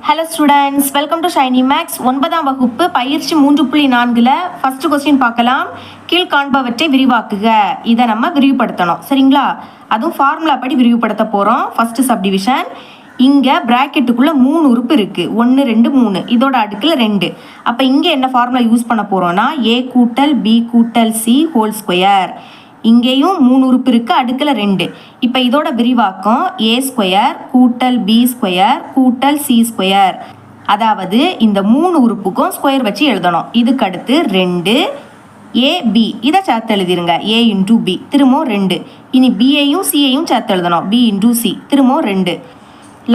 Hello students, welcome to Shiny Max. 9ஆம் வகுப்பு பயிற்சி 3.4ல் ஃபர்ஸ்ட் கொஸ்டின் பார்க்கலாம். கீழ்காண்பவற்றை விரிவாக்குக. இதை நம்ம விரிவுபடுத்தணும், சரிங்களா? அதுவும் ஃபார்முலா படி விரிவுபடுத்த போகிறோம். First subdivision. இங்கே ப்ராக்கெட்டுக்குள்ளே 3 உறுப்பு இருக்குது. 1 2 3. இதோட அடுக்கில் 2. அப்போ இங்கே என்ன ஃபார்முலா யூஸ் பண்ண போகிறோன்னா a கூட்டல் b கூட்டல் c ஹோல் ஸ்கொயர். இங்கேயும் 3 உறுப்பு இருக்குது, அடுக்கில் 2. இப்போ இதோட விரிவாக்கம் a ஸ்கொயர் கூட்டல் b ஸ்கொயர் கூட்டல் c ஸ்கொயர். அதாவது இந்த 3 உறுப்புக்கும் ஸ்கொயர் வச்சு எழுதணும். இதுக்கு அடுத்து 2 ab, இதை சேர்த்து எழுதிருங்க. a இன்டூ b திரும்பவும் 2. இனி b-ஐயும் c-ஐயும் சேர்த்து எழுதணும். b இன்டூ c திரும்பவும் 2.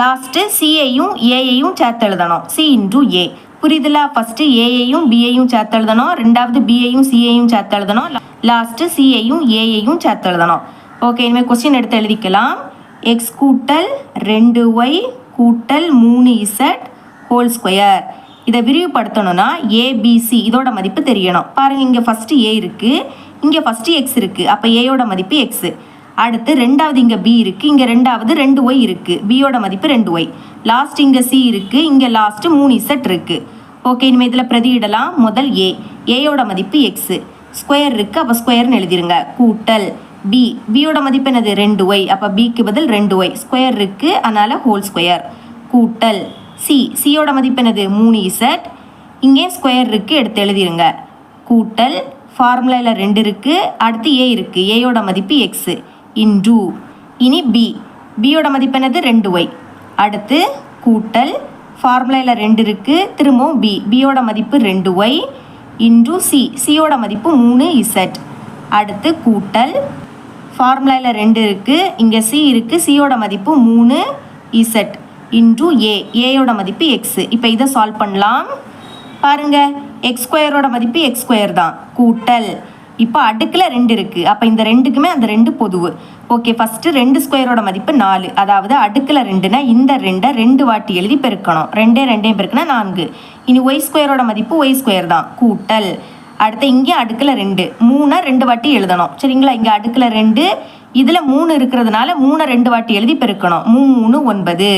லாஸ்ட்டு c-ஐயும் a-ஐயும் சேர்த்து எழுதணும். c into a. புரியுதுல? ஃபஸ்ட்டு a-ஐயும் b-ஐயும் சேர்த்து எழுதணும், ரெண்டாவது b-ஐயும் c-ஐயும் சேர்த்து எழுதணும், லாஸ்ட்டு c-ஐயும் a-ஐயும் சேர்த்து எழுதணும். ஓகே, இனிமேல் கொஸ்டின் எடுத்து எழுதிக்கலாம். x கூட்டல் 2y கூட்டல் 3z ஹோல் ஸ்கொயர். இதை விரிவுபடுத்தணும்னா abc இதோட மதிப்பு தெரியணும். பாருங்கள், இங்கே ஃபஸ்ட்டு a இருக்குது, இங்கே ஃபஸ்ட்டு x இருக்குது. அப்போ a-யோட மதிப்பு x. அடுத்து ரெண்டாவது இங்கே b இருக்குது, இங்கே ரெண்டாவது 2y இருக்குது. b-யோட மதிப்பு 2y. லாஸ்ட் இங்கே c இருக்குது, இங்கே லாஸ்ட்டு 3z இருக்குது. ஓகே, இனிமேல் இதில் பிரதியிடலாம். முதல் a-யோட மதிப்பு x. ஸ்கொயர் இருக்குது, அப்போ ஸ்கொயர்னு எழுதிருங்க. கூட்டல் b-யோட மதிப்பு என்னது? 2y. அப்போ b-க்கு பதில் 2y. ஸ்கொயர் இருக்குது, அதனால் ஹோல் ஸ்கொயர். கூட்டல் c-யோட மதிப்பு என்னது? 3z. இங்கே ஸ்கொயர் இருக்குது, எடுத்து எழுதிருங்க. கூட்டல் ஃபார்முலாவில் 2 இருக்குது, அடுத்து a இருக்குது, a-யோட மதிப்பு x இன்டூ. இனி b-யோட மதிப்பு என்னது? 2y. அடுத்து கூட்டல் ஃபார்முலாவில் 2 இருக்குது, திரும்பவும் b-யோட மதிப்பு 2y இன்டூ c-யோட மதிப்பு 3z. அடுத்து கூட்டல் ஃபார்முலாவில் 2 இருக்குது, இங்கே c இருக்குது, c-யோட மதிப்பு 3z இன்டூ a-யோட மதிப்பு x. இப்போ இதை சால்வ் பண்ணலாம். பாருங்கள், x ஸ்கொயரோட மதிப்பு x ஸ்கொயர் தான். கூட்டல் இப்போ அடுக்கில் 2 இருக்குது, அப்போ இந்த 2க்குமே அந்த 2 பொதுவு. ஓகே, ஃபஸ்ட்டு 2 ஸ்கொயரோட மதிப்பு 4. அதாவது அடுக்கில் 2னா இந்த 2 2 வாட்டி எழுதி பெருக்கணும். 2 2 பெருக்குனா 4. இனி y ஸ்கொயரோட மதிப்பு y ஸ்கொயர் தான். கூட்டல் அடுத்து இங்கே அடுக்கில் 2 3 2 வாட்டி எழுதணும், சரிங்களா? இங்கே அடுக்கில் 2, இதில் 3 இருக்கிறதுனால 3 2 வாட்டி எழுதி பெருக்கணும். 3 3 9.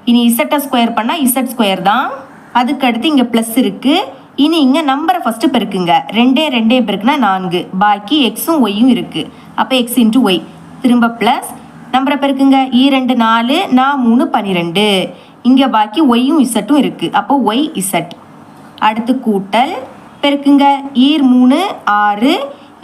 இனி இசட்டை ஸ்கொயர் பண்ணால் இசட் ஸ்கொயர் தான். அதுக்கு அடுத்து இங்கே ப்ளஸ் இருக்குது. இனி இங்கே நம்பரை ஃபஸ்ட்டு பெருக்குங்க. 2 2 பெருக்குனா 4. பாக்கி எக்ஸும் ஒய்யும் இருக்குது. அப்போ எக்ஸ் இன்ட்டு ஒய். திரும்ப ப்ளஸ் நம்பரை பெருக்குங்க. 2 4, 3 12. இங்கே பாக்கி ஒய்யும் இசட்டும் இருக்குது. அப்போ ஒய் இசட். அடுத்து கூட்டல் பெருக்குங்க. 3 6.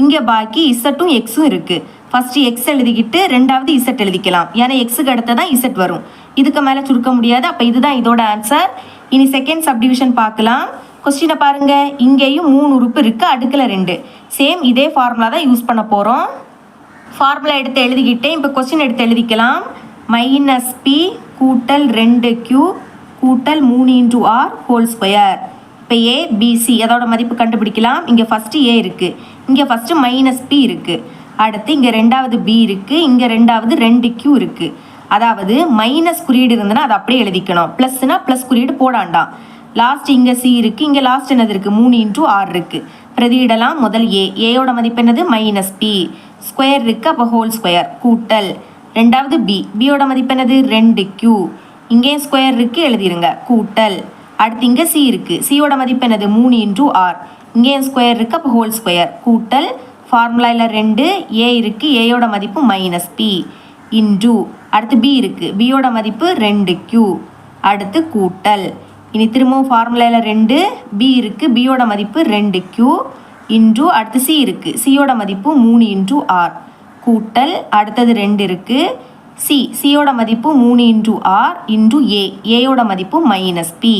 இங்கே பாக்கி இசட்டும் எக்ஸும் இருக்குது. ஃபஸ்ட்டு எக்ஸ் எழுதிக்கிட்டு ரெண்டாவது இசட் எழுதிக்கலாம். ஏன்னா எக்ஸுக்கு அடுத்து தான் இசட் வரும். இதுக்கு மேலே சுருக்க முடியாது. அப்போ இதுதான் இதோட ஆன்சர். இனி செகண்ட் சப்டிவிஷன் பார்க்கலாம். கொஸ்டினை பாருங்கள், இங்கேயும் 3 உறுப்பு இருக்குது, அடுக்கில் 2. சேம் இதே ஃபார்முலா தான் யூஸ் பண்ண போகிறோம். ஃபார்முலா எடுத்து எழுதிக்கிட்டேன். இப்போ கொஸ்டின் எடுத்து எழுதிக்கலாம். -p கூட்டல் 2q கூட்டல் 3 r ஹோல் ஸ்கொயர். இப்போ abc அதோட மதிப்பு கண்டுபிடிக்கலாம். இங்கே ஃபஸ்ட்டு a இருக்குது, இங்கே ஃபஸ்ட்டு -p இருக்குது, அடுத்து இங்கே ரெண்டாவது b இருக்குது, இங்கே ரெண்டாவது 2q இருக்குது. அதாவது மைனஸ் குறியீடு இருந்ததுன்னா அதை அப்படியே எழுதிக்கணும். ப்ளஸ்னா ப்ளஸ் குறியீடு போடாண்டாம். லாஸ்ட் இங்கே c இருக்குது, இங்கே லாஸ்ட் என்னது இருக்குது? 3 r இருக்குது. பிரதியிடலாம். முதல் a-யோட மதிப்பு என்னது? -p. ஸ்கொயர் இருக்குது, அப்போ ஹோல் ஸ்கொயர். கூட்டல் ரெண்டாவது b-யோட மதிப்பு என்னது? 2q. இங்கேயும் ஸ்கொயர் இருக்குது, எழுதிருங்க. கூட்டல் அடுத்து இங்கே c இருக்குது, c-யோட மதிப்பு என்னது? 3 r. இங்கேயும் ஸ்கொயர் இருக்குது, அப்போ ஹோல் ஸ்கொயர். கூட்டல் ஃபார்முலாவில் 2 a இருக்குது, a-யோட மதிப்பு -p இன்டூ. அடுத்து b இருக்குது, b-யோட மதிப்பு 2q. அடுத்து கூட்டல். இனி திரும்பவும் ஃபார்முலாவில் 2 b இருக்குது, b-யோட மதிப்பு 2q இன்டூ. அடுத்து c இருக்குது, c-யோட மதிப்பு 3 r. கூட்டல் அடுத்தது 2 இருக்குது, c-யோட மதிப்பு 3 r இன்டூ a-யோட மதிப்பு -p.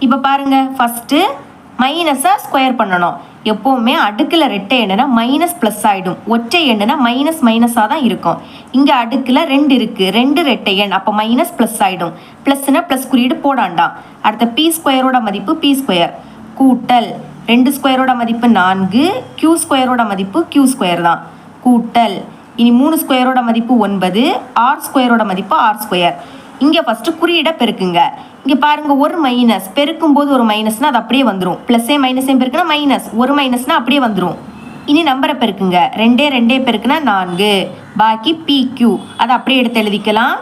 இப்போ பாருங்கள், ஃபஸ்ட்டு மைனஸை ஸ்கொயர் பண்ணணும். எப்போவுமே அடுக்கில் ரெட்டை எண்ணுனா மைனஸ் ப்ளஸ் ஆகிடும், ஒற்றை எண்ணுனா மைனஸ் மைனஸாக தான் இருக்கும். இங்கே அடுக்கில் 2 இருக்குது, 2 ரெட்டை எண், அப்போ மைனஸ் ப்ளஸ் ஆகிடும். ப்ளஸ்னா ப்ளஸ் குறியீடு போடாண்டாம். அடுத்த p ஸ்கொயரோட மதிப்பு p ஸ்கொயர். கூட்டல் 2 ஸ்கொயரோட மதிப்பு 4, q ஸ்கொயரோட மதிப்பு q ஸ்கொயர் தான். கூட்டல் இனி 3 ஸ்கொயரோட மதிப்பு 9, r ஸ்கொயரோட மதிப்பு r ஸ்கொயர். இங்கே ஃபஸ்ட்டு குறியீடை பெருக்குங்க. இங்கே பாருங்கள், ஒரு மைனஸ் பெருக்கும்போது ஒரு மைனஸ்னால் அது அப்படியே வந்துடும். ப்ளஸ்ஸே மைனஸையும் பெருக்குனா மைனஸ், ஒரு மைனஸ்னால் அப்படியே வந்துடும். இனி நம்பரை பெருக்குங்க. 2 2 பெருக்குனா 4. பாக்கி pq அதை அப்படியே எடுத்து எழுதிக்கலாம்.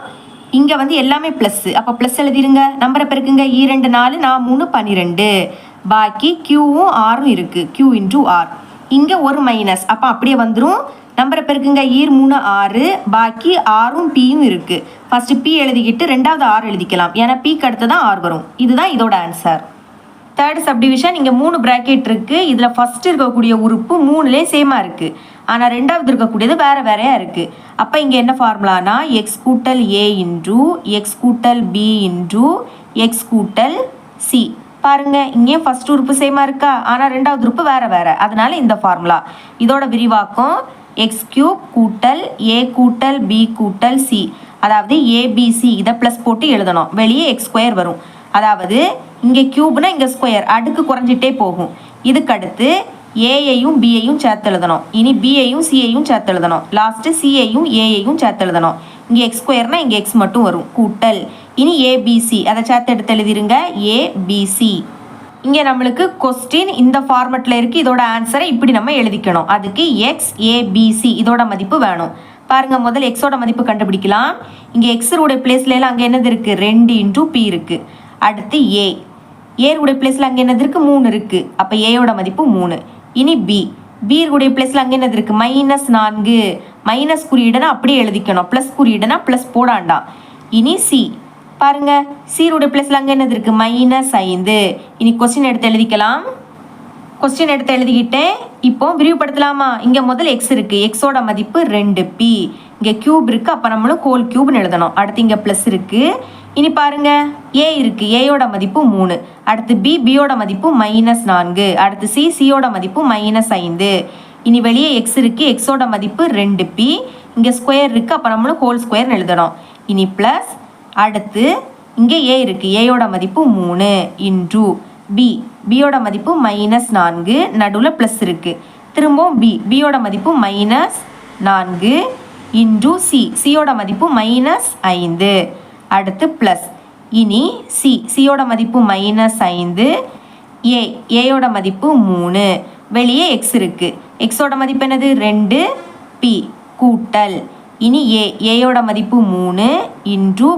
இங்கே வந்து எல்லாமே ப்ளஸ்ஸு, அப்போ ப்ளஸ் எழுதிருங்க. நம்பரை பெருக்குங்க. 2 4 4 3 12. பாக்கி க்யூவும் ஆரும் இருக்குது, க்யூ இன்டூ ஆர். இங்கே ஒரு மைனஸ், அப்போ அப்படியே வந்துடும். நம்பரை பெருக்குங்க. 3 6. பாக்கி ஆரும் பியும் இருக்குது. ஃபஸ்ட்டு பி எழுதிக்கிட்டு ரெண்டாவது ஆர் எழுதிக்கலாம், ஏன்னா பிக்கு அடுத்து தான் ஆர் வரும். இதுதான் இதோட ஆன்சர். Third subdivision. இங்கே 3 ப்ராக்கெட் இருக்குது. இதில் ஃபஸ்ட்டு இருக்கக்கூடிய உறுப்பு 3லே சேமாக இருக்குது, ஆனால் ரெண்டாவது இருக்கக்கூடியது வேறு வேறையாக இருக்குது. அப்போ இங்கே என்ன ஃபார்முலானா எக்ஸ் கூட்டல் ஏ இன்டூ எக்ஸ் கூட்டல் பி இன்டூ எக்ஸ் கூட்டல் சி. பாருங்கள், இங்கேயும் ஃபஸ்ட் உறுப்பு சேமாக இருக்கா, ஆனால் ரெண்டாவது உறுப்பு வேறு வேறு, அதனால இந்த ஃபார்முலா. இதோட விரிவாக்கம் எக்ஸ் கியூப் கூட்டல் ஏ கூட்டல் பி கூட்டல் சி, அதாவது ஏபிசி. இதை ப்ளஸ் போட்டு எழுதணும், வெளியே எக்ஸ் ஸ்கொயர் வரும். அதாவது இங்கே கியூப்னா இங்கே ஸ்கொயர், அடுக்கு குறைஞ்சிட்டே போகும். இதுக்கு அடுத்து ஏயையும் பியையும் சேர்த்து எழுதணும். இனி பியையும் சியையும் சேர்த்து எழுதணும். லாஸ்ட்டு சியையும் ஏயையும் சேர்த்து எழுதணும். இங்கே எக்ஸ் ஸ்கொயர்னா இங்கே எக்ஸ் மட்டும் வரும், கூட்டல். இனி ஏபிசி அதை சேர்த்து எடுத்து எழுதிருங்க, ஏபிசி. இங்கே நம்மளுக்கு கொஸ்டின் இந்த ஃபார்மெட்டில் இருக்குது. இதோட ஆன்சரை இப்படி நம்ம எழுதிக்கணும். அதுக்கு எக்ஸ் ஏபிசி இதோட மதிப்பு வேணும். பாருங்கள், முதல்ல எக்ஸோட மதிப்பு கண்டுபிடிக்கலாம். இங்கே எக்ஸோடைய பிளேஸ்லாம் அங்கே என்னது இருக்குது, 2 இன்டூ பி இருக்குது. அடுத்து ஏருடைய பிளேஸில் அங்கே என்னது இருக்குது, 3 இருக்குது. அப்போ ஏயோட மதிப்பு 3. இனி பியுடைய பிளேஸில் அங்கே என்னது இருக்குது, -4. மைனஸ் குறியீடுனா அப்படியே எழுதிக்கணும், ப்ளஸ் குறியீடுனா ப்ளஸ் போடாண்டாம். இனி சி. பாருங்க, சீருடைய பிளேஸில் அங்கே என்னது இருக்குது, -5. இனி கொஸ்டின் எடுத்து எழுதிக்கலாம். கொஸ்டின் எடுத்து எழுதிக்கிட்டேன். இப்போ விரிவுபடுத்தலாமா? இங்கே முதல் எக்ஸ் இருக்குது, எக்ஸோட மதிப்பு 2p. இங்கே கியூப் இருக்குது, அப்போ நம்மளும் ஹோல் கியூப்னு எழுதணும். அடுத்து இங்கே ப்ளஸ் இருக்குது. இனி பாருங்க, ஏ இருக்குது, ஏயோட மதிப்பு 3. அடுத்து பியோட மதிப்பு -4. அடுத்து சியோட மதிப்பு -5. இனி வெளியே எக்ஸ் இருக்குது, எக்ஸோட மதிப்பு 2p. இங்கே ஸ்கொயர் இருக்குது, அப்போ நம்மளும் ஹோல் ஸ்கொயர்னு எழுதணும். இனி ப்ளஸ். அடுத்து இங்கே ஏ இருக்குது, ஏயோட மதிப்பு 3 இன்டூ பியோட மதிப்பு -4. நடுவில் ப்ளஸ் இருக்குது. திரும்பவும் பியோட மதிப்பு -4 இன்டூ சியோட மதிப்பு -5. அடுத்து ப்ளஸ். இனி சியோட மதிப்பு -5. ஏயோட மதிப்பு 3. வெளியே எக்ஸ் இருக்குது, எக்ஸோட மதிப்பு என்னது, 2p கூட்டல். இனி ஏயோட மதிப்பு 3 இன்டூ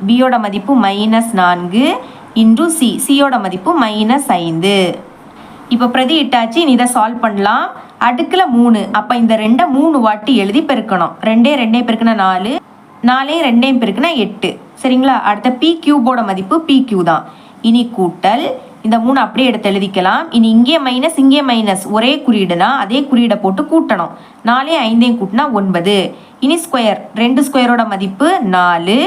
பியோட மதிப்பு -4 இன்டூ சியோட மதிப்பு -5. இப்போ பிரதி இட்டாச்சு. இனி இதை சால்வ் பண்ணலாம். அடுக்கில் 3, அப்போ இந்த 2 3 வாட்டி எழுதி பெருக்கணும். 2 பெருக்குனா 4, 4 2 பெருக்குனா 8. சரிங்களா? அடுத்த பி கியூபோட மதிப்பு PQ தான். இனி கூட்டல். இந்த 3 அப்படியே எடுத்து எழுதிக்கலாம். இனி இங்கே மைனஸ் இங்கே மைனஸ், ஒரே குறியீடுனா அதே குறியீடை போட்டு கூட்டணும். 4 5 கூட்டினா 9. இனி ஸ்கொயர், 2 ஸ்கொயரோட மதிப்பு 4,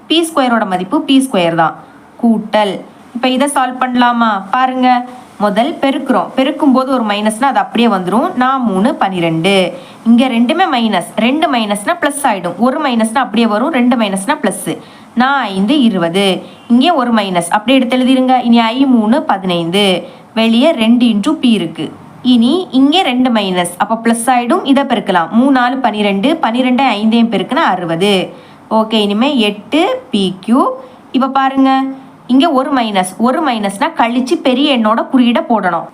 பி ஸ்கொயரோட மதிப்பு பி ஸ்கொயர் தான், கூட்டல். இப்போ இதை சால்வ் பண்ணலாமா? பாருங்க, முதல் பெருக்கிறோம். பெருக்கும் போது ஒரு மைனஸ்னா அது அப்படியே வந்துடும். 3 12. இங்கே ரெண்டுமே மைனஸ், 2 மைனஸ்னா ப்ளஸ் ஆகிடும். ஒரு மைனஸ்னா அப்படியே வரும், 2 மைனஸ்னா ப்ளஸ்ஸு. 5 20. இங்கே ஒரு மைனஸ், அப்படியே எடுத்து எழுதிருங்க. இனி 3 15. வெளியே 2 இன்டூ பி இருக்குது. இனி இங்கே 2 மைனஸ், அப்போ ப்ளஸ் ஆகிடும். இதை பெருக்கலாம். 3 4 12, 12 5 பெருக்குனா 60. ஓகே, இனிமேல் 8 PQ. இப்போ பாருங்க, இங்கே ஒரு மைனஸ்னா கழிச்சு பெரிய எண்ணோட குறியீடை போடணும்.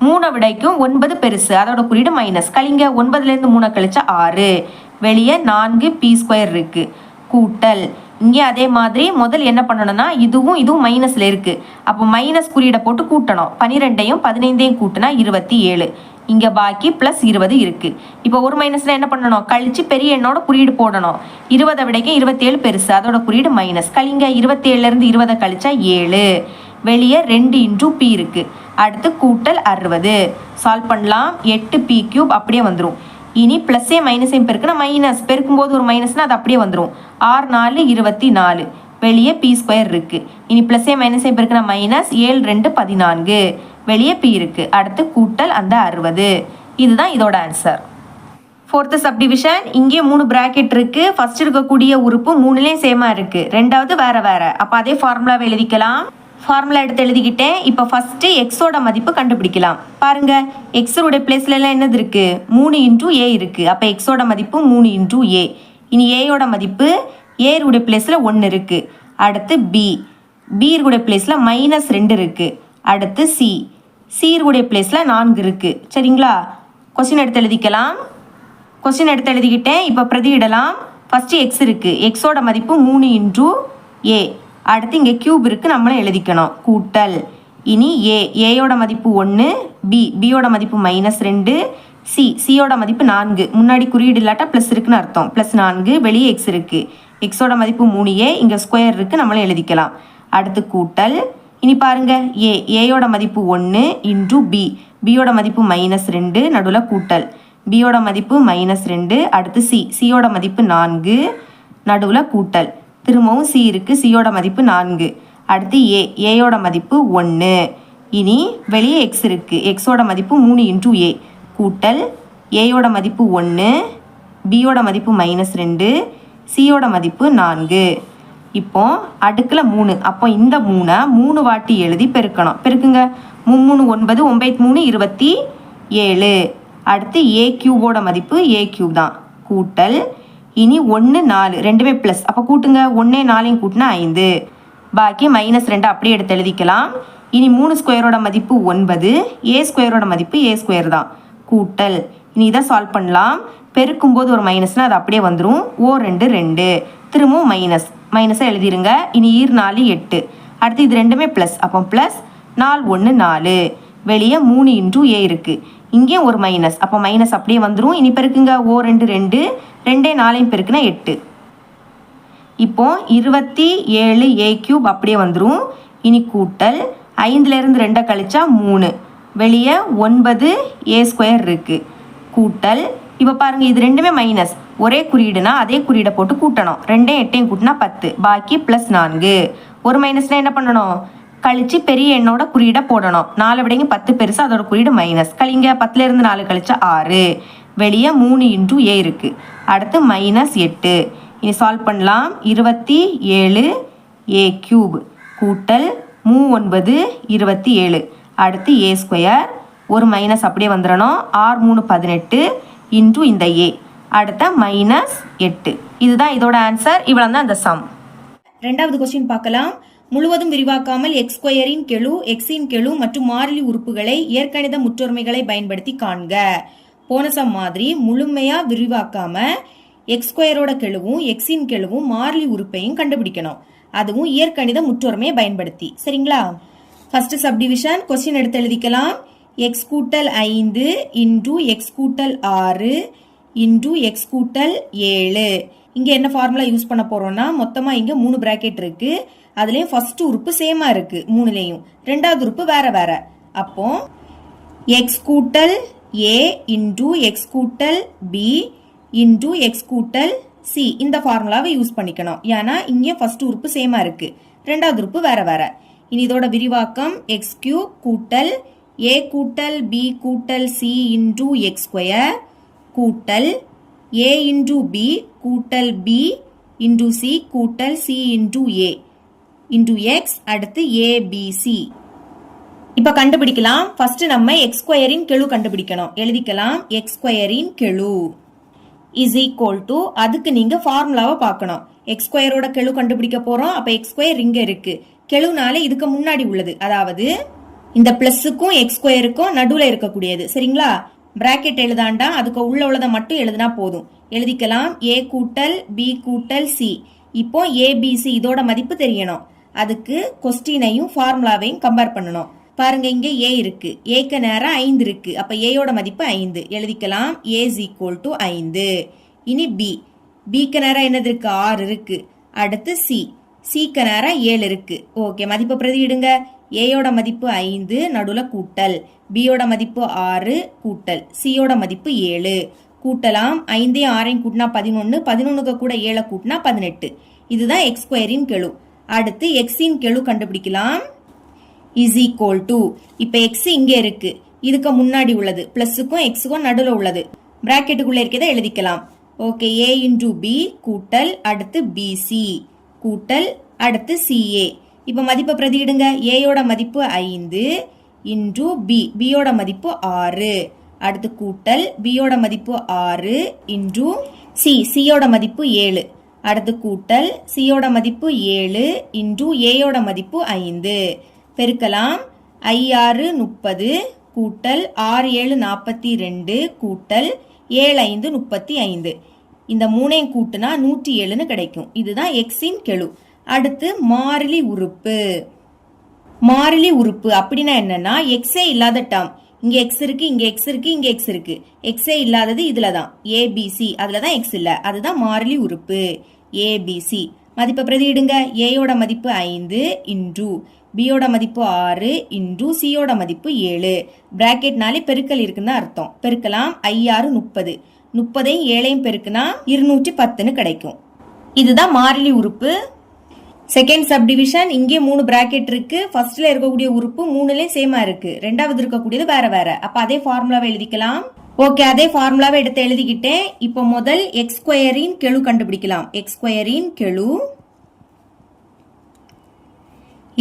3 விடைக்கும் 9 பெருசு, அதோட குறியீடு மைனஸ். கழிங்க, 9லேருந்து 3 கழிச்சா 6. வெளியே 4 பி ஸ்கொயர் இருக்குது, கூட்டல். இங்கே அதே மாதிரி முதல் என்ன பண்ணணும்னா இதுவும் மைனஸில் இருக்குது, அப்போ மைனஸ் குறியீடை போட்டு கூட்டணும். 12ஐயும் 15ஐயும் கூட்டினா 27. இங்கே பாக்கி ப்ளஸ் 20 இருக்குது. இப்போ ஒரு மைனஸில் என்ன பண்ணணும், கழிச்சு பெரிய எண்ணோட குறியீடு போடணும். 20 விடைக்கும் 27 பெருசு, அதோட குறியீடு மைனஸ். கழிங்க, 27லேருந்து 20 கழிச்சா 7. வெளியே 2 இன்டூ பி இருக்குது. அடுத்து கூட்டல் 60. சால்வ் பண்ணலாம். 8 பி கியூப் அப்படியே வந்துடும். இனி ப்ளஸ்ஸே மைனஸையும் பெருக்குனா மைனஸ், பெருக்கும்போது ஒரு மைனஸ்னால் அது அப்படியே வந்துடும். 6 4 24. வெளியே பி ஸ்கொயர் இருக்குது. இனி ப்ளஸ்ஸே மைனஸையும் பெருக்குனா மைனஸ், 7 2 14. வெளியே பி இருக்குது. அடுத்து கூட்டல் அந்த 60. இதுதான் இதோட ஆன்சர். Fourth subdivision. இங்கே 3 ப்ராக்கெட் இருக்குது. ஃபஸ்ட் இருக்கக்கூடிய உறுப்பு 3லேயும் சேமாக இருக்குது, ரெண்டாவது வேறு. அப்போ அதே ஃபார்முலாவை எழுதிக்கலாம். ஃபார்முலா எடுத்து எழுதிக்கிட்டேன். இப்போ ஃபஸ்ட்டு எக்ஸோட மதிப்பு கண்டுபிடிக்கலாம். பாருங்கள், எக்ஸோடைய பிளேஸ்லாம் என்னது இருக்குது, 3 இன்டூ ஏ இருக்குது. அப்போ எக்ஸோட மதிப்பு 3 இன்டூ ஏ. இனி ஏயோட மதிப்பு ஏருடைய பிளேஸில் 1 இருக்குது. அடுத்து பியுடைய பிளேஸில் -2 இருக்குது. அடுத்து சியுடைய பிளேஸில் 4 இருக்குது. சரிங்களா? கொஸ்டின் எடுத்து எழுதிக்கலாம். கொஸ்டின் எடுத்து எழுதிக்கிட்டேன். இப்போ பிரதியிடலாம். ஃபஸ்ட்டு எக்ஸ் இருக்குது, எக்ஸோட மதிப்பு 3 இன்டூ ஏ. அடுத்து இங்கே கியூப் இருக்குது, நம்மளும் எழுதிக்கணும். கூட்டல் இனி ஏயோட மதிப்பு 1, பியோட மதிப்பு -2, சியோட மதிப்பு 4. முன்னாடி குறியீடு இல்லாட்டா ப்ளஸ் இருக்குன்னு அர்த்தம். +4, வெளியே எக்ஸ் இருக்குது. எக்ஸோட மதிப்பு 3a, இங்கே ஸ்கொயர் இருக்குது, நம்மளும் எழுதிக்கலாம். அடுத்து கூட்டல் இனி பாருங்க ஏயோட மதிப்பு 1 இன்டூ பியோட மதிப்பு -2, நடுவில் கூட்டல். பியோட மதிப்பு -2, அடுத்து சியோட மதிப்பு 4, நடுவில் கூட்டல். திரும்பவும் சி இருக்குது, சியோட மதிப்பு 4. அடுத்து ஏயோட மதிப்பு 1. இனி வெளியே எக்ஸ் இருக்குது, எக்ஸோட மதிப்பு 3 இன்டூ ஏ. கூட்டல் ஏயோட மதிப்பு 1, பியோட மதிப்பு -2, சியோட மதிப்பு 4. இப்போ அடுக்கில் 3. அப்போ இந்த 3 3 வாட்டி எழுதி பெருக்கணும். பெருக்குங்க. 3 9, 9 3 27. அடுத்து ஏ கியூபோட மதிப்பு ஏ கியூப் தான். கூட்டல் இனி 1 4, ரெண்டுமே ப்ளஸ். அப்போ கூட்டுங்க. 1 4 கூட்டினா 5. பாக்கி -2 அப்படியே எடுத்து எழுதிக்கலாம். இனி 3 ஸ்கொயரோட மதிப்பு 9, ஏ ஸ்கொயரோட மதிப்பு ஏ ஸ்கொயர் தான். கூட்டல் இனி இதை சால்வ் பண்ணலாம். பெருக்கும்போது ஒரு மைனஸ்னால் அது அப்படியே வந்துடும். 2 2, திரும்பவும் மைனஸை எழுதிருங்க. இனி 4 8. அடுத்து இது ரெண்டுமே ப்ளஸ். அப்போ ப்ளஸ் 4 1 4. வெளியே 3 இன்டூ ஏ இருக்குது. இங்கேயும் ஒரு மைனஸ். அப்போ மைனஸ் அப்படியே வந்துடும். இனி பெருக்குங்க. 2 2, 2 4 பெருக்குனா 8. இப்போ 27 ஏ கியூப் அப்படியே வந்துடும். இனி கூட்டல் 5லேருந்து 2 கழிச்சா 3. வெளியே 9 ஏ ஸ்கொயர் இருக்குது. கூட்டல் இப்போ பாருங்கள், இது ரெண்டுமே மைனஸ். ஒரே குறியீடுனா அதே குறியீடை போட்டு கூட்டணும். 2 8 கூட்டினா 10. பாக்கி +4. ஒரு மைனஸ்னால் என்ன பண்ணணும்? கழிச்சு பெரிய எண்ணோட குறியீடை போடணும். 4 விடைங்க 10 பெருசு, அதோட குறியீடு மைனஸ். கழிங்க. 10லேருந்து 4 கழிச்சா 6. வெளியே 3 இன்டூ ஏ இருக்குது. அடுத்து -8. இனி சால்வ் பண்ணலாம். 27 ஏ கியூப் கூட்டல் 3 9 27. அடுத்து ஏ ஸ்கொயர், ஒரு மைனஸ் அப்படியே வந்துடணும். 6 3 18 இன்டூ இந்த ஏ. அடுத்த -8. இதுதான் இதோட ஆன்சர். இவ்வளோ தான் இந்த சம். ரெண்டாவது கொஸ்டின் பார்க்கலாம். முழுவதும் விரிவாக்காமல் எக்ஸ் ஸ்கொயரின் கெழு, எக்ஸின் கெழு மற்றும் மாறிலி உறுப்புகளை இயற்கணித முற்றொருமைகளை பயன்படுத்தி காண்க. போன சம் மாதிரி முழுமையா விரிவாக்காம எக்ஸ் ஸ்கொயரோட கெழுவும் எக்ஸின் கெழுவும் மாறிலி உறுப்பையும் கண்டுபிடிக்கணும். அதுவும் இயற்கணித முற்றொருமையை பயன்படுத்தி. சரிங்களா? ஃபர்ஸ்ட் சப்டிவிஷன் கொஸ்டின் எடுத்து எழுதிக்கலாம். எக்ஸ் கூட்டல் 5 இன்டூ எக்ஸ் கூட்டல் 6 இன்டூ எக்ஸ் கூட்டல் 7. இங்கே என்ன ஃபார்முலா யூஸ் பண்ண போறோம்னா, மொத்தமாக இங்கே 3 பிராக்கெட் இருக்கு. அதுலேயும் ஃபர்ஸ்ட் உறுப்பு சேமா இருக்கு 3லேயும். ரெண்டாவது உறுப்பு வேற வேற. அப்போ எக்ஸ் கூட்டல் ஏ இன்டூ எக்ஸ் கூட்டல் பி இன்டூ எக்ஸ் கூட்டல் சி, இந்த ஃபார்முலாவை யூஸ் பண்ணிக்கணும். ஏன்னா இங்கே ஃபர்ஸ்ட் உறுப்பு சேமா இருக்கு, ரெண்டாவது உறுப்பு வேற வேற. இனி இதோட விரிவாக்கம் எக்ஸ் கியூப் கூட்டல் ஏ கூட்டல் பி கூட்டல் சி இன்டூ எக்ஸ் ஸ்கொயர் கூட்டல் ஏ இன்டூ பி கூட்டல் பி இன்டூ சி கூட்டல் C into A into X. அடுத்து ஏபிசி. இப்போ கண்டுபிடிக்கலாம். ஃபர்ஸ்ட் நம்ம எக்ஸ் ஸ்கொயரின் கெழு கண்டுபிடிக்கணும். எழுதிக்கலாம். எக்ஸ் ஸ்கொயரின் கெழு இஸ் ஈக்குவல் டு, அதுக்கு நீங்க ஃபார்முலாவை பார்க்கணும். எக்ஸ் ஸ்கொயரோட கெழு கண்டுபிடிக்க போறோம். அப்ப எக்ஸ் ஸ்கொயர் இங்க இருக்கு, கெழுனால இதுக்கு முன்னாடி உள்ளது, அதாவது இந்த பிளஸுக்கும் எக்ஸ் ஸ்கொயருக்கும் நடுவில் இருக்கக்கூடியது. சரிங்களா? பிராக்கெட் எழுதாண்டா, அதுக்கு உள்ள உள்ளதை மட்டும் எழுதினா போதும். எழுதிக்கலாம். ஏ கூட்டல் பி கூட்டல் சி. இப்போ ஏபிசி இதோட மதிப்பு தெரியணும். அதுக்கு கொஸ்டினையும் ஃபார்முலாவையும் கம்பேர் பண்ணணும். பாருங்க, இங்க ஏ இருக்கு, ஏக்கு நேரம் 5 இருக்கு. அப்ப ஏயோட மதிப்பு 5 எழுதிக்கலாம். ஏ இஸ் ஈக்குவல் டு 5. இனி பிக்கு நேரம் என்னது இருக்கு? 6 இருக்கு. அடுத்து சிக்கு நேரம் 7 இருக்கு. ஓகே, மதிப்பு பிரதியிடுங்க. ஏயோட மதிப்பு 5, நடுவில் கூட்டல். பியோட மதிப்பு 6 கூட்டல் சியோட மதிப்பு 7. கூட்டலாம். 5 6 கூட்டினா 11, 11க்கு கூட 7 கூட்டினா 18. இதுதான் எக்ஸ் ஸ்கொயரின் கெழு. அடுத்து எக்ஸின் கெழு கண்டுபிடிக்கலாம். இஸ் ஈக்குவல் டு, இப்போ எக்ஸ் இங்கே இருக்கு, இதுக்கு முன்னாடி உள்ளது, பிளஸுக்கும் எக்ஸுக்கும் நடுவில் உள்ளது, பிராக்கெட்டுக்குள்ளே இருக்கிறத எழுதிக்கலாம். ஓகே, ஏ இன்டூ பி கூட்டல் அடுத்து பிசி கூட்டல் அடுத்து சிஏ. இப்போ மதிப்பை பிரதியிடுங்க. ஏயோட மதிப்பு 5 இன்டூ பியோட மதிப்பு 6. அடுத்து கூட்டல் பியோட மதிப்பு 6 இன்டூ சியோட மதிப்பு 7. அடுத்து கூட்டல் சியோட மதிப்பு 7 இன்டூ ஏயோட மதிப்பு 5. பெருக்கலாம். 5 6 30 கூட்டல் 6 7 42 கூட்டல் 7 5 35. இந்த 3ஐயும் கூட்டுனா 107ன்னு கிடைக்கும். இதுதான் எக்ஸின் கெழு. அடுத்து மாறிலி உறுப்பு. மாறிலி உறுப்பு அப்படின்னா என்னன்னா எக்ஸே இல்லாத டேர்ம். இங்க எக்ஸ் இருக்கு, இங்க எக்ஸ் இருக்கு, இங்க எக்ஸ் இருக்கு. எக்ஸே இல்லாதது இதுல தான், ஏபிசி. அதுல தான் எக்ஸ் இல்ல, அதுதான் மாறிலி உறுப்பு ஏபிசி. மதிப்பை பிரதியிடுங்க. ஏயோட மதிப்பு 5 இன்டு பியோட மதிப்பு 6 இன்டு சியோட மதிப்பு 7. பிராக்கெட்னாலே பெருக்கல் இருக்குன்னு அர்த்தம். பெருக்கலாம். 5 6 30. 30ஐயும் 7ஐயும் பெருக்குனா 210ன்னு கிடைக்கும். இதுதான் மாறிலி உறுப்பு. Second subdivision. இங்கே 3 பிராக்கெட் இருக்கு. ஃபர்ஸ்ட்ல இருக்கக்கூடிய உறுப்பு 3லயும் சேமா இருக்கு. ரெண்டாவது இருக்கக்கூடியது வேற வேற. அப்ப அதே ஃபார்முலாவை எழுதிக்கலாம். ஓகே, அதே ஃபார்முலாவை எடுத்து எழுதிக்கிட்டேன். இப்போ முதல் எக்ஸ் ஸ்கொயரின் கெழு கண்டுபிடிக்கலாம். எக்ஸ் ஸ்கொயரின் கெழு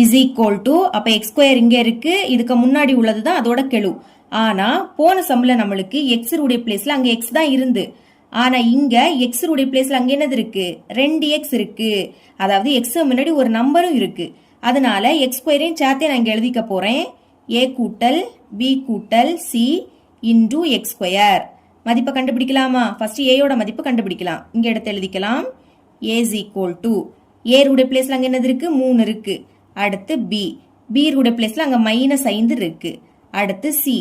இஸ் ஈக்குவல் டு, அப்ப எக்ஸ் ஸ்கொயர் இங்க இருக்கு, இதுக்கு முன்னாடி உள்ளதுதான் அதோட கெழு. ஆனா போன சம்ல நம்மளுக்கு எக்ஸ் உடைய பிளேஸ்ல அங்க எக்ஸ் தான் இருந்து, ஆனா இங்க எக்ஸ் உடைய பிளேஸ்ல அங்க என்னது இருக்கு, 2x இருக்கு. அதாவது எக்ஸ் முன்னாடி ஒரு நம்பரும் இருக்கு. அதனால எக்ஸ் ஸ்கொயரையும் சேர்த்தே நான் இங்க எழுதிக்க போறேன். ஏ கூட்டல் பி கூட்டல் சி இன்டு எக்ஸ் ஸ்கொயர். மதிப்பை கண்டுபிடிக்கலாமா? ஃபர்ஸ்ட் ஏயோட மதிப்பு கண்டுபிடிக்கலாம். இங்க எடுத்து எழுதிக்கலாம். ஏ இஸ் ஈக்குவல் டு, ஏ உடைய பிளேஸ்ல அங்க என்னது இருக்கு, 3 இருக்கு. அடுத்து பி, பி உடைய பிளேஸ்ல அங்க -5 இருக்கு. அடுத்து சி,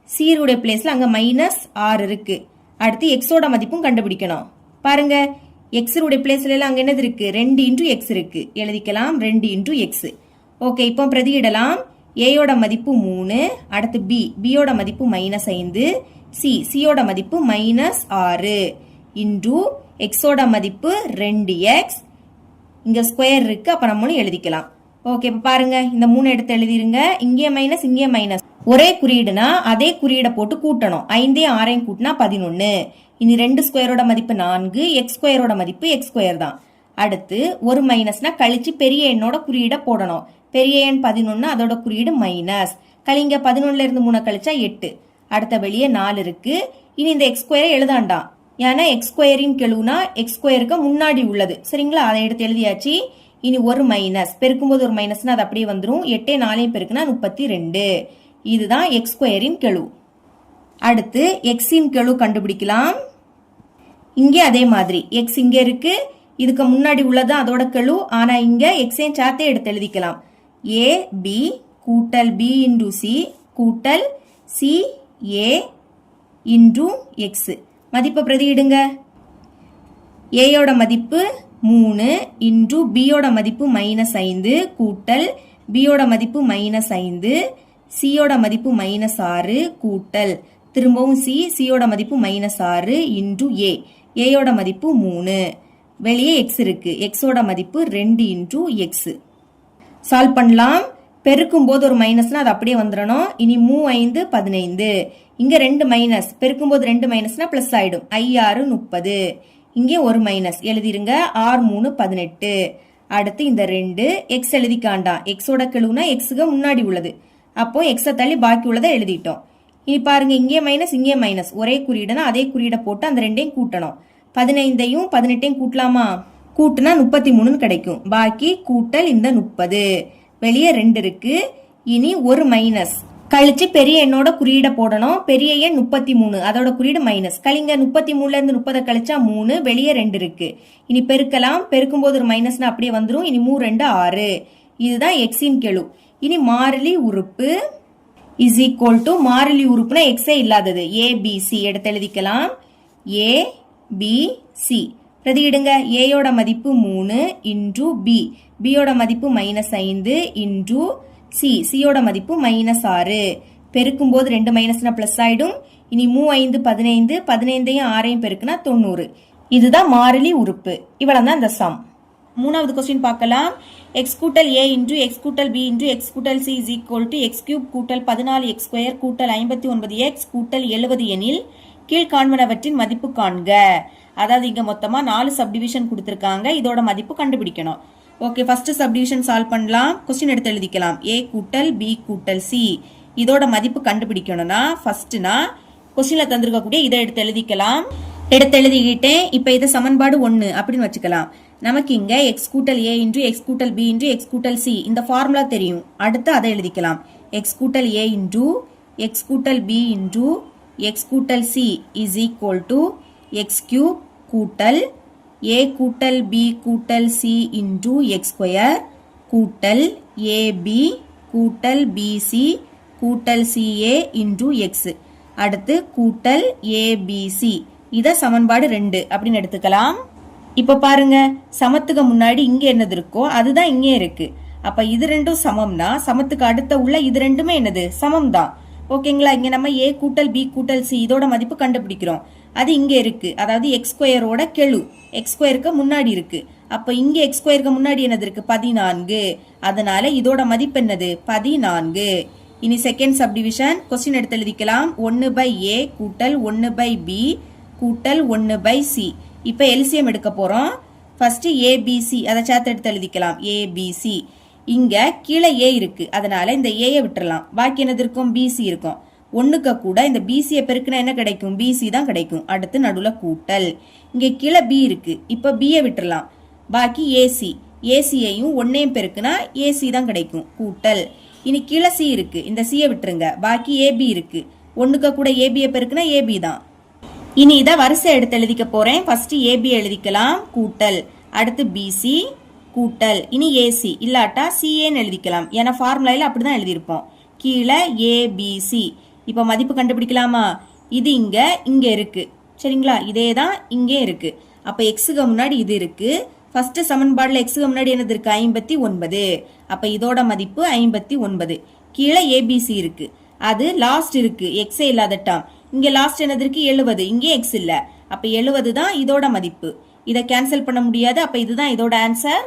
சி உடைய பிளேஸ்ல அங்க -6 இருக்கு. அடுத்து எக்ஸோட மதிப்பும் கண்டுபிடிக்கணும். பாருங்க, எக்ஸ் உடைய பிளேஸ்ல எல்லாம் அங்க என்னது இருக்கு, 2 இன்டு எக்ஸ் இருக்கு. எழுதிக்கலாம் 2 இன்டு எக்ஸ். ஓகே, இப்போ பிரதியிடலாம். ஏயோட மதிப்பு 3, அடுத்து பி, பியோட மதிப்பு -5, சி, சியோட மதிப்பு -6 இன்டு எக்ஸோட மதிப்பு 2x. இங்க ஸ்கொயர் இருக்கு, அப்ப நம்மளும் எழுதிக்கலாம். ஓகே, இப்ப பாருங்க, இந்த 3 எடுத்து எழுதிருங்க. இங்கே மைனஸ், இங்கே மைனஸ். ஒரே குறியீடுனா அதே குறியீடை போட்டு கூட்டணும். 5ஐயும் 6ஐயும் கூட்டினா 11. இனி 2 ஸ்கொயரோட மதிப்பு 4, எக்ஸ் ஸ்கொயரோட மதிப்பு எக்ஸ் ஸ்கொயர் தான். அடுத்து ஒரு மைனஸ்னா கழிச்சு பெரிய எண்ணோட குறியீடை போடணும். பெரிய எண் 11, அதோட குறியீடு மைனஸ். கழிங்க, 11ல இருந்து 3 கழிச்சா 8. அடுத்த வெளியே 4 இருக்கு. இனி இந்த எக்ஸ் ஸ்கொயரை எழுதாண்டாம். ஏன்னா எக்ஸ் ஸ்கொயரின் கெழுனா எக்ஸ் ஸ்கொயருக்கு முன்னாடி உள்ளது. சரிங்களா? அதை எடுத்து எழுதியாச்சு. இனி ஒரு மைனஸ், பெருக்கும்போது ஒரு மைனஸ்னா அது அப்படியே வந்துடும். 8 4 பெருக்குனா 32. இதுதான் எக்ஸ் ஸ்கொயரின் கெழு. அடுத்து எக்ஸின் கெழு கண்டுபிடிக்கலாம். இங்கே அதே மாதிரி எக்ஸ் இங்க இருக்கு, இதுக்கு முன்னாடி உள்ளது அதோட கெழு. ஆனா இங்க எக்ஸையும் சேர்த்தே எடுத்து எழுதிக்கலாம். ஏ பி கூட்டல் பி இன்டு சி கூட்டல் சி ஏ இன்டு எக்ஸ். மதிப்பை பிரதியிடுங்க. ஏயோட மதிப்பு 3 இன்டு பியோட மதிப்பு -5 கூட்டல் பியோட மதிப்பு -5, சியோட மதிப்பு -6 கூட்டல் திரும்பவும் சி, சியோட மதிப்பு -6 இன்டு ஏ, ஏயோட மதிப்பு 3. வெளியே எக்ஸ் இருக்கு, எக்ஸோட மதிப்பு 2 இன்டு எக்ஸ். சால்வ் பண்ணலாம். பெருக்கும் போது ஒரு மைனஸ்னா அது அப்படியே வந்துடணும். இனி 3 5 15. இங்க 2 மைனஸ், பெருக்கும் போது 2 மைனஸ்னா பிளஸ் ஆயிடும். 5 6 30. இங்கே ஒரு மைனஸ் எழுதிருங்க. 6 3 18. அடுத்து இந்த 2 எக்ஸ் எழுதிக்காண்டாம். எக்ஸோட கெழுனா எக்ஸுக்கு முன்னாடி உள்ளது. அப்போ எக்ஸை தள்ளி பாக்கி உள்ளதை எழுதிட்டோம். இனி பாருங்க, இங்கே மைனஸ், இங்கே மைனஸ். ஒரே குறியீடுனா அதே குறியீடை போட்டு அந்த 2ஐயும் கூட்டணும். 15ஐயும் 18ஐயும் கூட்டலாமா? கூட்டுனா 33ன்னு கிடைக்கும். பாக்கி கூட்டல் இந்த 30. வெளியே 2 இருக்கு. இனி ஒரு மைனஸ் கழிச்சு பெரிய எண்ணோட குறியீடை போடணும். பெரிய எண் 33, அதோட குறியீடு மைனஸ். கழிங்க, 33ல இருந்து 30 கழிச்சா 3, வெளியே 2 இருக்கு. இனி பெருக்கலாம். பெருக்கும் போது ஒரு மைனஸ்னா அப்படியே வந்துடும். இனி 3 2 6. இதுதான் எக்ஸின் கெழு. இனி மாறிலி உறுப்பு இஸ் ஈக்குவல் டு, மாறிலி உறுப்புனா எக்ஸே இல்லாதது, ஏபிசி எடுத்து எழுதிக்கலாம். ஏ பி சி பிரதியிடுங்க. ஏயோட மதிப்பு 3 இன்டு பி, பியோட மதிப்பு -5 இன்டு சி, சியோட மதிப்பு -6. பெருக்கும் போது 2 மைனஸ்னா பிளஸ் ஆயிடும். இனி 3 5 15, 15ஐயும் 6ஐயும் பெருக்குனா 90. இதுதான் மாறிலி உறுப்பு. இவ்வளவுதான் இந்த சம். மூணாவது கொஸ்டின் பார்க்கலாம். எக்ஸ் கூட்டல் ஏ இன்டு எக்ஸ் கூட்டல் பி இன்டு எக்ஸ் கூட்டல் C is equal to X cube கூட்டல் 14x ஸ்கொயர் கூட்டல் 59x கூட்டல் 70 எனில் கீழ்காண்பனவற்றின் மதிப்பு காண்க. அதாவது இங்க மொத்தமா 4 சப்டிவிஷன் கொடுத்திருக்காங்க. இதோட மதிப்பு கண்டுபிடிக்கணும். ஓகே, ஃபர்ஸ்ட் சப்டிவிஷன் சால்வ் பண்ணலாம். கொஸ்டின் எடுத்து எழுதிக்கலாம். ஏ கூட்டல் பி கூட்டல் சி, இதோட மதிப்பு கண்டுபிடிக்கணும்னா ஃபர்ஸ்ட்னா கொஸ்டின்ல தந்திருக்கக்கூடிய இதை எடுத்து எழுதிக்கலாம். எடுத்து எழுதிக்கிட்டேன். இப்போ இது சமன்பாடு 1 அப்படின்னு வச்சுக்கலாம். நமக்கு இங்க எக்ஸ் கூட்டல் ஏ இன்டு எக்ஸ் கூட்டல் பி இன்டு எக்ஸ் கூட்டல் சி இந்த ஃபார்முலா தெரியும். அடுத்து அதை எழுதிக்கலாம். எக்ஸ் கூட்டல் ஏ இன்டு எக்ஸ் கூட்டல் பி இன்டு எக்ஸ் கூட்டல் C is equal to X cube கூட்டல் a கூட்டல் b கூட்டல் c இன்டு எக்ஸ் ஸ்கொயர் கூட்டல் ab கூட்டல் bc கூட்டல் ca இன்டு எக்ஸ். அடுத்து கூட்டல் abc. இதை சமன்பாடு 2 அப்படின்னு எடுத்துக்கலாம். இப்ப பாருங்க, சமத்துக்கு முன்னாடி இங்க என்னது இருக்கோ அதுதான் இங்கே இருக்கு. அப்ப இது ரெண்டும் சமம்னா சமத்துக்கு அடுத்த உள்ள இது ரெண்டுமே என்னது சமம் தான். ஓகேங்களா? இங்க நம்ம a கூட்டல் b கூட்டல் c இதோட மதிப்பு கண்டுபிடிக்கிறோம். அது இங்க இருக்கு. அதாவது எக்ஸ் ஸ்கொயரோட கெழு எக்ஸ் ஸ்கொயருக்கு முன்னாடி இருக்கு. அப்ப இங்க எக்ஸ் ஸ்கொயருக்கு முன்னாடி என்னது இருக்கு 14. அதனால இதோட மதிப்பு என்னது 14. இனி செகண்ட் சப்டிவிஷன் கொஸ்டின் எடுத்து எழுதிக்கலாம். 1/a கூட்டல் 1/b கூட்டல் 1/c. இப்ப எல்சிஎம் எடுக்க போறோம். ஃபர்ஸ்ட் abc அதை சேர்த்து எடுத்து எழுதிக்கலாம். abc இங்க கீழே a இருக்கு. அதனால இந்த a விட்டுறலாம். பாக்கி என்னது இருக்கும் bc இருக்கும். ஒண்ணுக்கு கூட இந்த bc பெருக்குனா என்ன கிடைக்கும் bc தான் கிடைக்கும். அடுத்து நடுவுல கூட்டல். இங்க கீழே b இருக்கு. இப்ப b விட்டுறலாம். பாக்கி ac ac-யையும் 1ஐயும் பெருக்குனா ac தான் கிடைக்கும். கூட்டல். இனி கீழே c இருக்கு. இந்த c விட்டுருங்க. பாக்கி ab இருக்கு. ஒண்ணுக்கு கூட ab பெருக்குனா ab தான். இனி இதை வரிசை எடுத்து எழுதிக்க போறேன். ஃபர்ஸ்ட் ab எழுதிக்கலாம் கூட்டல். அடுத்து bc கூட்டல். இனி ac இல்லாட்டா ca-ன்னு எழுதிக்கலாம். ஏன்னா ஃபார்முலால அப்படிதான் எழுதியிருப்போம். கீழே abc. இப்ப மதிப்பு கண்டுபிடிக்கலாமா? இது இங்க இருக்கு. சரிங்களா? இதே தான் இங்கே இருக்கு. அப்ப எக்ஸுக்கு முன்னாடி இது இருக்கு. ஃபர்ஸ்ட் சமன்பாடுல எக்ஸுக்கு முன்னாடி என்னது இருக்கு 59. அப்ப இதோட மதிப்பு 59. கீழே abc இருக்கு. அது லாஸ்ட் இருக்கு. எக்ஸே இல்லாத டேர்ம். இங்க லாஸ்ட் என்னது இருக்கு 70. இங்கே எக்ஸ் இல்ல. அப்ப 70 தான் இதோட மதிப்பு. இதை கேன்சல் பண்ண முடியாது. அப்ப இதுதான் இதோட ஆன்சர்.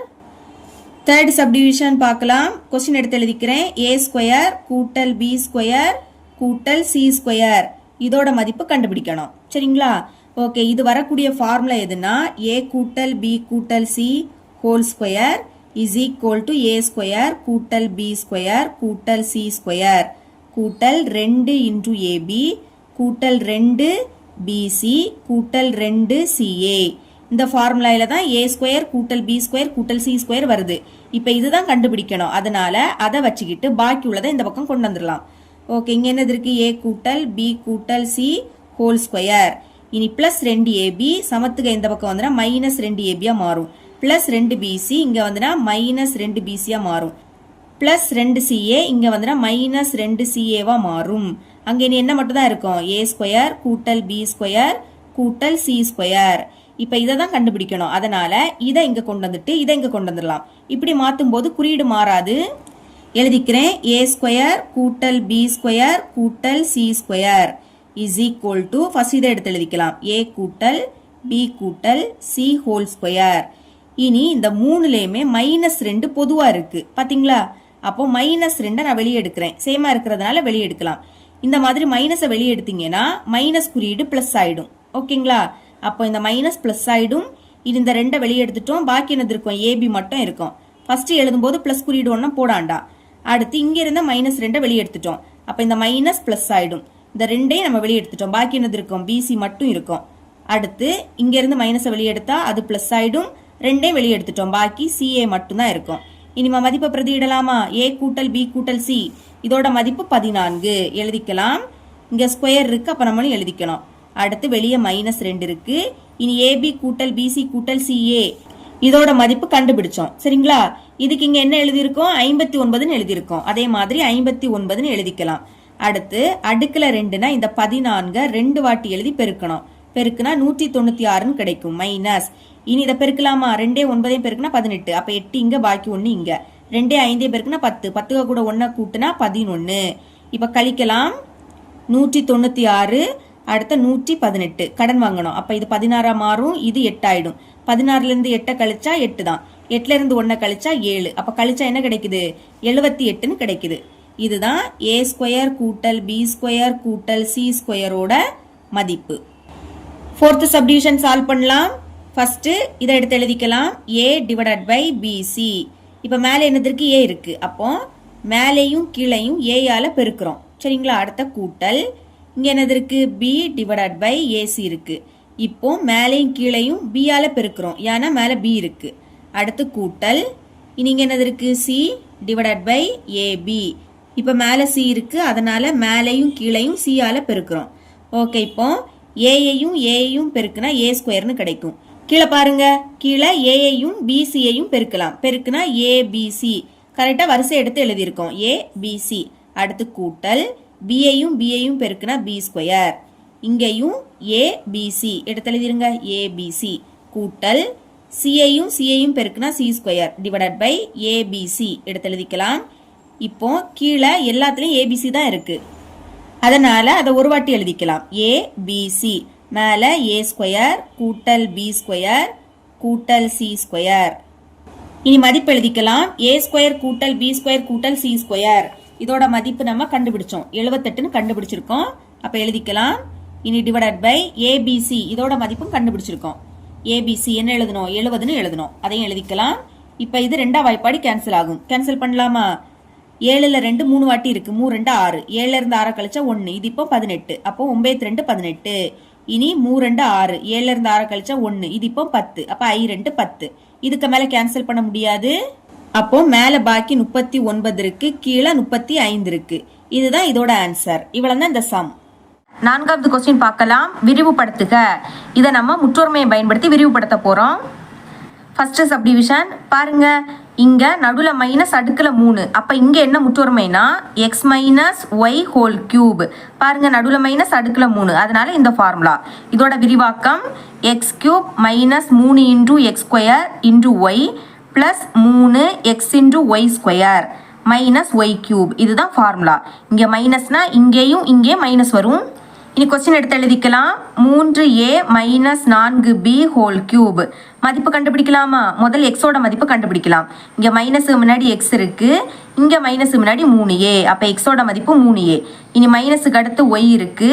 தேர்ட் சப்டிவிஷன் பார்க்கலாம். கொஸ்டின் எடுத்து எழுதிக்கிறேன். a ஸ்கொயர் கூட்டல் b ஸ்கொயர் கூட்டல் c ஸ்கொயர் இதோட மதிப்பு கண்டுபிடிக்கணும். சரிங்களா? ஓகே, இது வரக்கூடிய ஃபார்முலா எதுனா a கூட்டல் b கூட்டல் c whole square is equal to a square கூட்டல் b ஸ்கொயர் கூட்டல் c ஸ்கொயர் கூட்டல் 2 இன்டு ab கூட்டல் 2 bc கூட்டல் 2 ca. இந்த ஃபார்முலாயில தான் a ஸ்கொயர் கூட்டல் b ஸ்கொயர் கூட்டல் c ஸ்கொயர் வருது. இப்போ இதுதான் கண்டுபிடிக்கணும். அதனால அதை வச்சுக்கிட்டு பாக்கி உள்ளதை இந்த பக்கம் கொண்டு வந்துடலாம். ஓகே, இங்க என்னது இருக்கு a கூட்டல் b கூட்டல் c ஹோல் ஸ்கொயர். இனி பிளஸ் 2ab சமத்துக்கு இந்த பக்கம் வந்துனா மைனஸ் 2ab மாறும். பிளஸ் 2bc இங்க வந்துனா மைனஸ் 2bc மாறும். பிளஸ் 2ca இங்க வந்துனா மைனஸ் 2ca மாறும். அங்க இனி என்ன மட்டும் தான் இருக்கும் a ஸ்கொயர் கூட்டல் b ஸ்கொயர் கூட்டல் c ஸ்கொயர். இப்ப இதை தான் கண்டுபிடிக்கணும். அதனால இதை இங்க கொண்டு வந்துட்டு இதை இங்க கொண்டு வந்துடலாம். இப்படி மாத்தும் போது குறியீடு மாறாது. எழுதிக்கிறேன். a ஸ்கொயர் கூட்டல் b ஸ்கொயர் கூட்டல் c square is equal to first இதை எடுத்து எழுதிக்கலாம். a கூட்டல் b கூட்டல் c ஹோல் ஸ்கொயர். இனி இந்த மூணுலயுமே -2 பொதுவா இருக்கு. பாத்தீங்களா? அப்போ -2 நான் வெளியே எடுக்கிறேன். சேமா இருக்கிறதுனால வெளியே எடுக்கலாம். இந்த மாதிரி மைனஸை வெளியே எடுத்தீங்கன்னா மைனஸ் குறியீடு பிளஸ் ஆயிடும். ஓகேங்களா? அப்போ இந்த மைனஸ் பிளஸ் ஆயிடும். இது இந்த 2 வெளியே எடுத்துட்டோம். பாக்கி என்னது இருக்கும் ab மட்டும் இருக்கும். ஃபர்ஸ்ட் எழுதும்போது பிளஸ் குறியீடு ஒன்றும் போடாண்டா. அடுத்து இங்க இருந்த -2 வெளியே எடுத்துட்டோம். அப்ப இந்த மைனஸ் பிளஸ் ஆயிடும். இந்த 2ஐயும் நம்ம வெளியே எடுத்துட்டோம். பாக்கி என்னது இருக்கும் bc மட்டும் இருக்கும். அடுத்து இங்க இருந்து மைனஸை வெளியே எடுத்தா அது பிளஸ் ஆயிடும். 2ஐயும் வெளியே எடுத்துட்டோம். பாக்கி ca மட்டும் தான் இருக்கும். இனிமே மதிப்பை பிரதியிடலாமா? a கூட்டல் b கூட்டல் c இதோட மதிப்பு 14 எழுதிக்கலாம். இங்க ஸ்கொயர் இருக்கு. அப்ப நம்மளும் எழுதிக்கணும். அடுத்து வெளியே -2 இருக்கு. இனி ab கூட்டல் bc கூட்டல் ca இதோட மதிப்பு கண்டுபிடிச்சோம். சரிங்களா? இதுக்கு இங்க என்ன எழுதியிருக்கோம் 59ன்னு எழுதியிருக்கோம். அதே மாதிரி 59ன்னு எழுதிக்கலாம். அடுத்து அடுக்குல 2னா இந்த 14 2 வாட்டி எழுதி பெருக்கணும். பெருக்குனா 196ன்னு கிடைக்கும் மைனஸ். இனி இதை பெருக்கலாமா? 2 9 பெருக்குனா 18. அப்ப 8 இங்க பாக்கி 1 இங்க. 2 5 பெருக்குனா 10. 10 கூட 1 கூட்டினா 11. இப்ப கழிக்கலாம். 196 அடுத்த 118 கடன் வாங்கணும். அப்ப இது 16 மாறும். இது 8 ஆயிடும். 16ல இருந்து 8 கழிச்சா 8 தான். 8ல இருந்து 1 கழிச்சா 7. அப்ப கழிச்சா என்ன கிடைக்குது 78ன்னு கிடைக்குது. இதுதான் a ஸ்கொயர் கூட்டல் b ஸ்கொயர் கூட்டல் c ஸ்கொயரோட மதிப்பு. ஃபோர்த் சப்டிவிஷன் சால்வ் பண்ணலாம். ஃபர்ஸ்ட் இதை எடுத்து எழுதிக்கலாம். a divided by bc. இப்ப மேலே என்னதற்கு a இருக்கு. அப்போ மேலேயும் கீழையும் a யால பெருக்கிறோம். சரிங்களா? அடுத்த கூட்டல். இங்க என்னது இருக்கு b டிவைடட் பை ac இருக்கு. இப்போ மேலேயும் கீழையும் b யால பெருக்கிறோம். ஏன்னா மேலே b இருக்கு. அடுத்து கூட்டல். இங்க என்னது இருக்கு c டிவைடட் பை ab. இப்ப மேலே c இருக்கு. அதனால மேலேயும் கீழையும் c யால பெருக்கிறோம். ஓகே, இப்போ ஏயையும் ஏயையும் பெருக்குனா ஏ ஸ்கொயர்னு கிடைக்கும். கீழே பாருங்க, கீழே ஏயையும் பிசியையும் பெருக்கலாம். பெருக்குனா ஏபிசி கரெக்டாக வரிசை எடுத்து எழுதியிருக்கோம். ஏபிசி. அடுத்து கூட்டல் பியையும் பியையும் பெருக்குனா பி ஸ்கொயர். இங்கேயும் ஏபிசி எடுத்து எழுதிருங்க. ஏபிசி கூட்டல் சியையும் சியையும் பெருக்குனா C square divided by ABC எடுத்து எழுதிக்கலாம். இப்போ கீழே எல்லாத்துலேயும் ஏபிசி தான் இருக்கு, அதனால அதை ஒரு வாட்டி எழுதிக்கலாம். ஏபிசி மேலே ஏ ஸ்கொயர் கூட்டல் பி ஸ்கொயர் கூட்டல் சி ஸ்கொயர். இனி மதிப்பு எழுதிக்கலாம். ஏ ஸ்கொயர் கூட்டல் பி ஸ்கொயர் கூட்டல் சி ஸ்கொயர். இதோட மதிப்பு நம்ம கண்டுபிடிச்சோம், 78ன்னு கண்டுபிடிச்சிருக்கோம். அப்போ எழுதிக்கலாம். இனி டிவைடட் பை ஏபிசி, இதோட மதிப்பும் கண்டுபிடிச்சிருக்கோம். ஏபிசி என்ன எழுதணும்? 70ன்னு எழுதணும். அதையும் எழுதிக்கலாம். இப்போ இது ரெண்டாம் வாய்ப்பாடு கேன்சல் ஆகும். கேன்சல் பண்ணலாமா? 7ல் 2 3 வாட்டி இருக்கு. 3 2 6. 7ல் இருந்து 6 கழிச்சா 1. இது இப்போ 18. அப்போ 9 2 18. இனி 3 2 6. 7ல் இருந்து 6 கழிச்சா 1. இது இப்போ 10. அப்போ I 2 10. இதுக்கு மேல கேன்சல் பண்ண முடியாது. அப்போ மேல பாக்கி 39 இருக்கு, கீழே 35 இருக்கு. இதுதான் இதோட ஆன்சர். இவ்வளவுதான் இந்த சம். நான்காவது கொஸ்டின் பார்க்கலாம். விரிவுபடுத்துக. இதை நம்ம முற்றொருமையை பயன்படுத்தி விரிவுபடுத்த போறோம். ஃபர்ஸ்ட் சப்டிவிஷன் பாருங்க. இங்க நடுவுல மைனஸ் அடுக்குல 3. அப்ப இங்க என்ன முற்றொருமைனா x minus y whole cube. பாருங்க, நடுவுல மைனஸ் அடுக்குல 3, அதனால இந்த ஃபார்முலா. இதோட விரிவாக்கம் x cube minus 3 into x square into y plus 3 x into y square minus y cube. இதுதான் ஃபார்முலா. இங்க மைனஸ்னா இங்கேயும் இங்கே மைனஸ் வரும். இனி கொஸ்டின் எடுத்து எழுதிக்கலாம். 3a minus 4b whole cube. மதிப்பு கண்டுபிடிக்கலாமா? முதல் எக்ஸோட மதிப்பு கண்டுபிடிக்கலாம். இங்கே மைனஸுக்கு முன்னாடி எக்ஸ் இருக்கு, இங்கே மைனஸுக்கு முன்னாடி 3a. அப்போ எக்ஸோட மதிப்பு 3a. இனி மைனஸுக்கு அடுத்து ஒய் இருக்கு,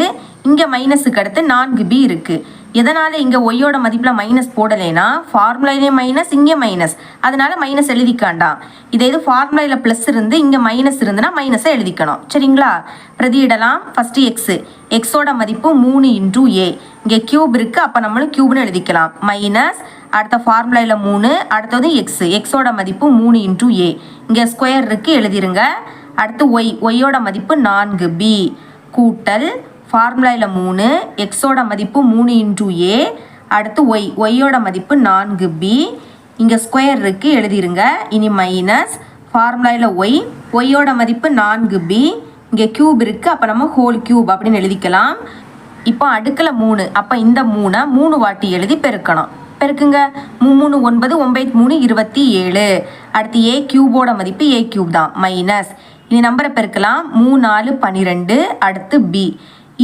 இங்கே மைனஸுக்கு அடுத்து 4b இருக்கு. எதனால இங்கே ஒய்யோட மதிப்பில் மைனஸ் போடலைன்னா ஃபார்முலாயிலே மைனஸ், இங்கே மைனஸ், அதனால மைனஸ் எழுதிக்காண்டாம். இதே இது ஃபார்முலாயில் ப்ளஸ் இருந்து இங்கே மைனஸ் இருந்துன்னா மைனஸை எழுதிக்கணும். சரிங்களா? பிரதியிடலாம். ஃபர்ஸ்ட் எக்ஸ், எக்ஸோட மதிப்பு 3 இன்டூ ஏ. இங்கே கியூப் இருக்கு, அப்போ நம்மளும் கியூப்னு எழுதிக்கலாம். மைனஸ் அடுத்த ஃபார்முலாயில் 3, அடுத்தது எக்ஸ், எக்ஸோட மதிப்பு 3 இன்டூ ஏ. இங்கே ஸ்கொயர் இருக்கு, எழுதிருங்க. அடுத்து ஒய், ஒய்யோட மதிப்பு 4b கூட்டல் ஃபார்முலாயில் 3, எக்ஸோட மதிப்பு 3 இன்டூ ஏ. அடுத்து ஒய், ஒய்யோட மதிப்பு 4b. இங்கே ஸ்கொயர் இருக்கு, எழுதிருங்க. இனி மைனஸ் ஃபார்முலாயில் ஒய், ஒய்யோட மதிப்பு 4b. இங்கே கியூப் இருக்கு, அப்போ நம்ம ஹோல் கியூப் அப்படின்னு எழுதிக்கலாம். இப்போ அடுக்கில் 3, அப்போ இந்த 3 3 வாட்டி எழுதி பெருக்கணும். பெருக்குங்க. 3 9 9 3 27. அடுத்து ஏ கியூபோட மதிப்பு ஏ கியூப் தான் மைனஸ். இனி நம்பரை பெருக்கலாம். 3 4 12. அடுத்து பி.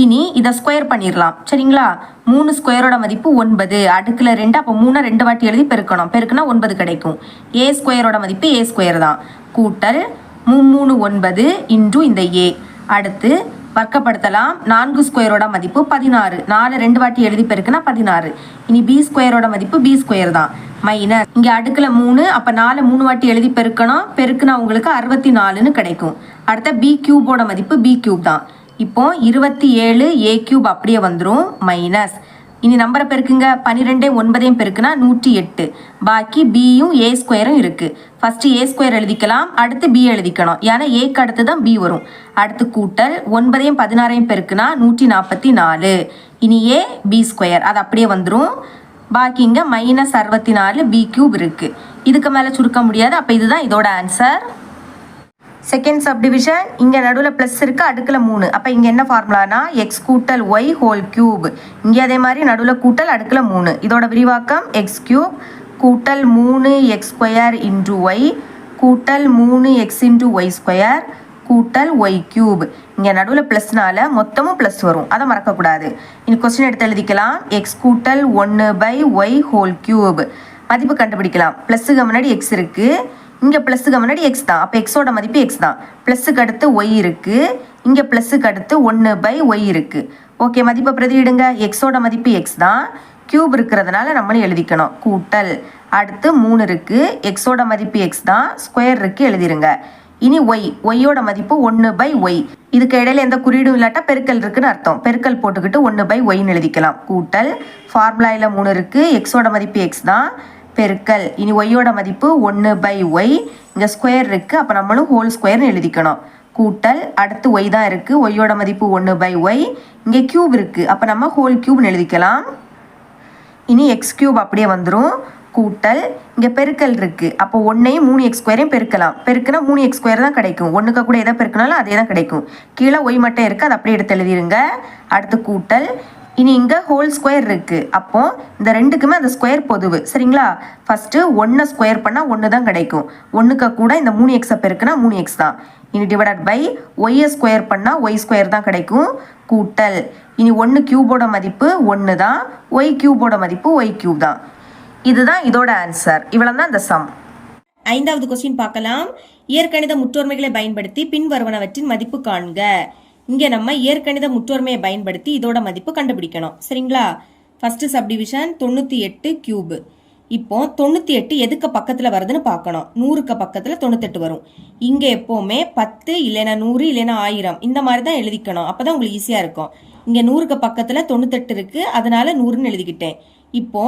இனி இதை ஸ்கொயர் பண்ணிடலாம். சரிங்களா? 3 ஸ்கொயரோட மதிப்பு 9. அடுக்கில் 2, அப்போ 3 2 வாட்டி எழுதி பெருக்கணும். பெருக்குனா 9 கிடைக்கும். ஏ ஸ்கொயரோட மதிப்பு ஏ ஸ்கொயர் தான் கூட்டல் 3 9 இன்டூ இந்த ஏ. அடுத்து வர்க்கப்படுத்தலாம். 4 ஸ்கொயரோட மதிப்பு 16. 4 2 வாட்டி எழுதி பெருக்குனா 16. இனி பி ஸ்கொயரோட மதிப்பு பி ஸ்கொயர் தான் மைனஸ். இங்கே அடுக்கில் 3, அப்போ 4 3 வாட்டி எழுதி பெருக்கணும். பெருக்குனா உங்களுக்கு 64ன்னு கிடைக்கும். அடுத்த பி கியூபோட மதிப்பு பி கியூப் தான். இப்போ 27 ஏ கியூப் அப்படியே வந்துடும் மைனஸ். இனி நம்பரை பெருக்குங்க. 12 9 பெருக்குனா 108. பாக்கி பியும் ஏ ஸ்கொயரும் இருக்கு. ஃபர்ஸ்ட் ஏ ஸ்கொயர் எழுதிக்கலாம், அடுத்து பி எழுதிக்கணும். ஏன்னா ஏக்கு அடுத்து தான் பி வரும். அடுத்து கூட்டல் 9 16 பெருக்குனா 144. இனி ஏ பி ஸ்கொயர் அது அப்படியே வந்துடும். பாக்கி இங்க மைனஸ் 64 பி கியூப் இருக்கு. இதுக்கு மேலே சுருக்க முடியாது. அப்போ இதுதான் இதோட ஆன்சர். Second subdivision. இங்கே நடுவில் ப்ளஸ் இருக்குது, அடுக்கில் 3. அப்போ இங்கே என்ன ஃபார்முலானா எக்ஸ் கூட்டல் ஒய் ஹோல் கியூப். இங்கே அதே மாதிரி நடுவில் கூட்டல், அடுக்கில் 3. இதோட விரிவாக்கம் எக்ஸ் கியூப் கூட்டல் 3 எக்ஸ் ஸ்கொயர் இன்டூ ஒய் கூட்டல் 3 எக்ஸ் இன்டூ ஒய் ஸ்கொயர் கூட்டல் ஒய் கியூப். இங்கே நடுவில் ப்ளஸ்னால மொத்தமும் ப்ளஸ் வரும், அதை மறக்கக்கூடாது. இனி கொஸ்டின் எடுத்து எழுதிக்கலாம். எக்ஸ் கூட்டல் 1 பை ஒய் ஹோல் கியூப். மதிப்பு கண்டுபிடிக்கலாம். ப்ளஸ்ஸுக்கு முன்னாடி எக்ஸ் இருக்குது, இங்கே ப்ளஸ்ஸுக்கு முன்னாடி எக்ஸ் தான். அப்போ எக்ஸோட மதிப்பு எக்ஸ் தான். ப்ளஸ்ஸுக்கு அடுத்து ஒய் இருக்குது, இங்கே ப்ளஸ்ஸுக்கு அடுத்து 1 பை ஒய் இருக்குது. ஓகே, மதிப்பை பிரதியிடுங்க. எக்ஸோட மதிப்பு எக்ஸ் தான், கியூப் இருக்கிறதுனால நம்மளும் எழுதிக்கணும். கூட்டல் அடுத்து 3 இருக்குது, எக்ஸோட மதிப்பு எக்ஸ் தான், ஸ்கொயர் இருக்குது, எழுதிருங்க. இனி ஒய், ஒய்யோட மதிப்பு 1 பை ஒய். இதுக்கு இடையில எந்த குறியீடும் இல்லாட்டா பெருக்கல் இருக்குன்னு அர்த்தம். பெருக்கல் போட்டுக்கிட்டு 1 பை ஒய்ன்னு எழுதிக்கலாம். கூட்டல் ஃபார்முலாயில் 3 இருக்குது, எக்ஸோட மதிப்பு எக்ஸ் தான், பெருக்கல் இனி ஒய்யோட மதிப்பு 1/y, இங்கே ஸ்கொயர் இருக்குது, அப்போ நம்மளும் ஹோல் ஸ்கொயர்னு எழுதிக்கணும். கூட்டல் அடுத்து ஒய் தான் இருக்குது, ஒய்யோட மதிப்பு 1/y, இங்கே க்யூப் இருக்குது, அப்போ நம்ம ஹோல் க்யூப்னு எழுதிக்கலாம். இனி எக்ஸ் க்யூப் அப்படியே வந்துடும். கூட்டல் இங்கே பெருக்கல் இருக்குது, அப்போ 1ஐயும் 3x² பெருக்கலாம். பெருக்குனா 3x² தான் கிடைக்கும். 1க்கு கூட எதை பெருக்கினாலும் அதே தான் கிடைக்கும். கீழே ஒய் மட்டும் இருக்குது, அதை அப்படியே எடுத்து எழுதிருங்க. அடுத்து கூட்டல் இனி இங்கே ஹோல் ஸ்கொயர் இருக்குது, அப்போ இந்த ரெண்டுக்குமே அந்த ஸ்கொயர் பொதுவு. சரிங்களா? ஃபஸ்ட்டு 1 ஸ்கொயர் பண்ணால் 1 தான் கிடைக்கும். 1க்கு கூட இந்த 3x பெருக்குனா 3x தான். இனி டிவைடட் பை ஒய்யை ஸ்கொயர் பண்ணால் y² தான் கிடைக்கும். கூட்டல் இனி 1 க்யூபோட மதிப்பு 1 தான், ஒய் க்யூபோட மதிப்பு y³ தான். இதுதான் இதோட ஆன்சர். இவ்வளோ தான் இந்த சம். 5வது கொஸ்டின் பார்க்கலாம். இயற்கணித முற்றொருமைகளை பயன்படுத்தி பின்வருவனவற்றின் மதிப்பு காண்க. இங்கே நம்ம இயற்கணித முற்றொருமையை பயன்படுத்தி இதோட மதிப்பு கண்டுபிடிக்கணும். சரிங்களா? First subdivision 98 cube. இப்போ 98 எதுக்கு பக்கத்தில் வருதுன்னு பார்க்கணும். 100க்கு பக்கத்தில் 98 வரும். இங்கே எப்போவுமே 10 இல்லைனா 100 இல்லைனா 1000 இந்த மாதிரி தான் எழுதிக்கணும். அப்போ தான் உங்களுக்கு ஈஸியாக இருக்கும். இங்கே 100க்கு பக்கத்தில் 98 இருக்குது, அதனால 100ன்னு எழுதிக்கிட்டேன். இப்போ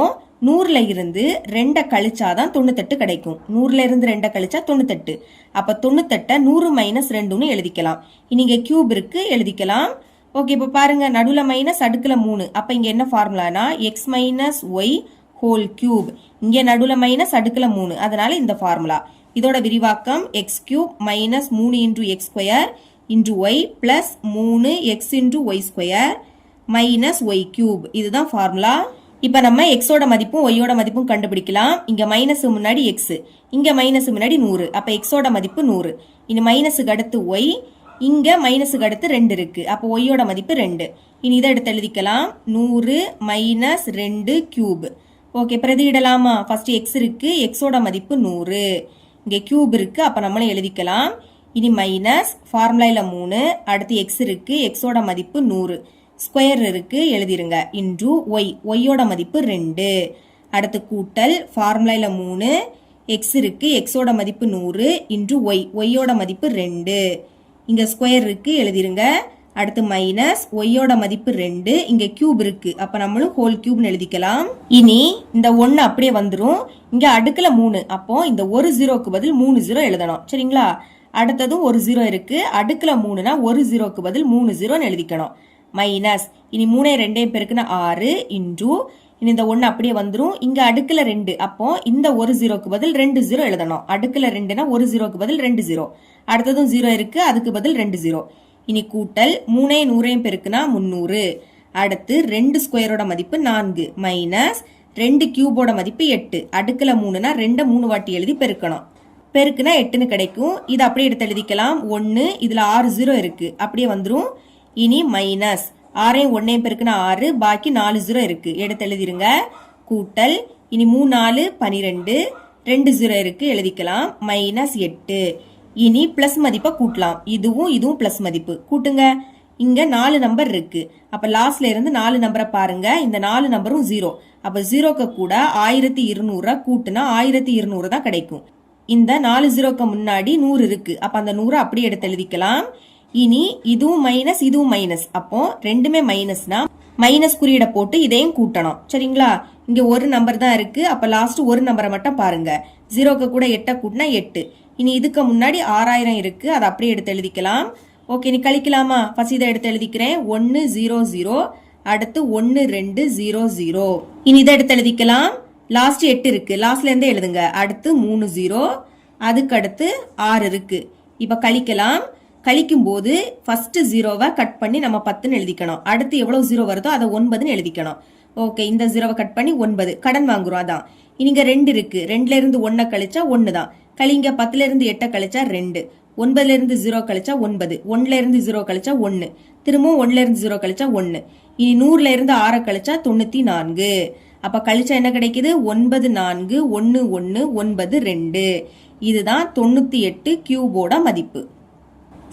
100ல் இருந்து 2 கழிச்சாதான் 98 கிடைக்கும். 100ல் இருந்து 2 கழிச்சா 98. அப்போ 98 100 - 2ன்னு எழுதிக்கலாம். இனி இங்கே கியூப் இருக்கு, எழுதிக்கலாம். ஓகே, இப்போ பாருங்க, நடுவில் மைனஸ் அடுக்கில் 3. அப்போ இங்கே என்ன ஃபார்முலானா x minus y whole cube. இங்கே நடுவில் மைனஸ் அடுக்கில் 3, அதனால இந்த ஃபார்முலா. இதோட விரிவாக்கம் x cube minus 3 × x² × y plus 3x × y² minus y cube. இதுதான் ஃபார்முலா. இப்போ நம்ம எக்ஸோட மதிப்பும் ஒய்யோட மதிப்பும் கண்டுபிடிக்கலாம். இங்கே மைனஸ் முன்னாடி எக்ஸ், இங்கே மைனஸ் முன்னாடி 100. அப்போ எக்ஸோட மதிப்பு 100. இனி மைனஸுக்கு அடுத்து ஒய், இங்கே மைனஸுக்கு அடுத்து 2 இருக்கு. அப்போ ஒய்யோட மதிப்பு 2. இனி இதை எடுத்து எழுதிக்கலாம். 100 - 2 கியூப். ஓகே, பிரதியிடலாமா? ஃபர்ஸ்ட் எக்ஸ் இருக்கு, எக்ஸோட மதிப்பு 100. இங்கே கியூப் இருக்கு, அப்போ நம்மளும் எழுதிக்கலாம். இனி மைனஸ் ஃபார்முலாயில் 3, அடுத்து எக்ஸ் இருக்கு, எக்ஸோட மதிப்பு 100. ஸ்கொயர் இருக்கு, எழுதிருங்க. இன்டு ஒய், ஒய்யோட மதிப்பு 2. அடுத்து கூட்டல் ஃபார்முலாயில் 3, எக்ஸ் இருக்கு, எக்ஸோட மதிப்பு 100 இன்டு ஒய், ஒய்யோட மதிப்பு 2. இங்கே ஸ்கொயர் இருக்கு, எழுதிருங்க. அடுத்து மைனஸ் ஒய்யோட மதிப்பு 2, இங்கே கியூப் இருக்கு, அப்போ நம்மளும் ஹோல் கியூப்னு எழுதிக்கலாம். இனி இந்த 1 அப்படியே வந்துடும். இங்கே அடுக்கில் 3, அப்போ இந்த ஒரு 0க்கு பதில் 3 0 எழுதணும். சரிங்களா? அடுத்ததும் ஒரு 0 இருக்கு, அடுக்கில் 3னா ஒரு 0க்கு பதில் 3 0ன்னு எழுதிக்கணும். மைனஸ் இனி 3 2 பெருக்குனா 6 இன்டு இனி இந்த 1 அப்படியே வந்துடும். இங்கே அடுக்கில் 2, அப்போ இந்த ஒரு 0க்கு பதில் 2 0 எழுதணும். அடுக்கில் 2னா ஒரு 0க்கு பதில் 2 0. அடுத்ததும் 0 இருக்கு, அதுக்கு பதில் 2 0. இனி கூட்டல் 3 100 பெருக்குனா 300. அடுத்து 2 ஸ்கொயரோட மதிப்பு 4 மைனஸ் 2 கியூபோட மதிப்பு 8. அடுக்கில் 3னா 2 3 வாட்டி எழுதி பெருக்கணும். பெருக்குனா 8ன்னு கிடைக்கும். இதை அப்படியே எடுத்து எழுதிக்கலாம். 1 இதில் 6 0 இருக்கு, அப்படியே வந்துடும். இனி மைனஸ் 6 1 பெருக்குனா 6, பாக்கி 4 0 இருக்கு, எடுத்து எழுதிருங்க. கூட்டல் இனி 3 4 12, 2 0 இருக்கு, எழுதிக்கலாம். மைனஸ் 8. இனி பிளஸ் மதிப்பை கூட்டலாம். இதுவும் இதுவும் பிளஸ் மதிப்பு கூட்டுங்க. இங்க 4 நம்பர் இருக்கு, அப்ப லாஸ்ட்ல இருந்து 4 நம்பரை பாருங்க. இந்த 4 நம்பரும் 0, அப்ப 0க்கு கூட 1200 கூட்டுனா 1200 தான் கிடைக்கும். இந்த 4 0க்கு முன்னாடி 100 இருக்கு, அப்ப அந்த 100 அப்படியே எடுத்து எழுதிக்கலாம். இனி இதுவும் மைனஸ் இதுவும் மைனஸ், அப்போ ரெண்டுமே மைனஸ்னா மைனஸ் குறியீட போட்டு இதையும் கூட்டணும். சரிங்களா? இங்க ஒரு நம்பர் தான் இருக்கு, அப்ப லாஸ்ட் ஒரு நம்பரை மட்டும் பாருங்க. 0க்கு கூட 8 கூட்டினா 8. இனி இதுக்கு முன்னாடி 6000 இருக்கு, அதை அப்படியே எடுத்து எழுதிக்கலாம். ஓகே, நீ கழிக்கலாமா? ஃபர்ஸ்ட் இதை எடுத்து எழுதிக்கிறேன். 1 0 0, அடுத்து 1 2 0 0. இனி இதை எடுத்து எழுதிக்கலாம். லாஸ்ட் 8 இருக்கு, லாஸ்ட்ல இருந்தே எழுதுங்க. அடுத்து 3 0, அதுக்கு அடுத்து 6 இருக்கு. இப்ப கழிக்கலாம். கழிக்கும் போது ஃபர்ஸ்ட் 0வை கட் பண்ணி நம்ம 10ன்னு எழுதிக்கணும். அடுத்து எவ்வளவு 0 வருதோ அதை 9ன்னு எழுதிக்கணும். ஓகே, இந்த 0வை கட் பண்ணி 9, கடன் வாங்குறோம் அதான். இங்க 2 இருக்கு, 2ல இருந்து 1 கழிச்சா 1 தான். கழிங்க. 10ல இருந்து 8 கழிச்சா 2, 9ல இருந்து 0 கழிச்சா 9, 1ல இருந்து 0 கழிச்சா 1, திரும்பவும் 1ல இருந்து 0 கழிச்சா 1. இனி 100ல இருந்து 6 கழிச்சா 94. அப்ப கழிச்சா என்ன கிடைக்குது? 9 4 1 1 9 2. இதுதான் 98 கியூபோட மதிப்பு.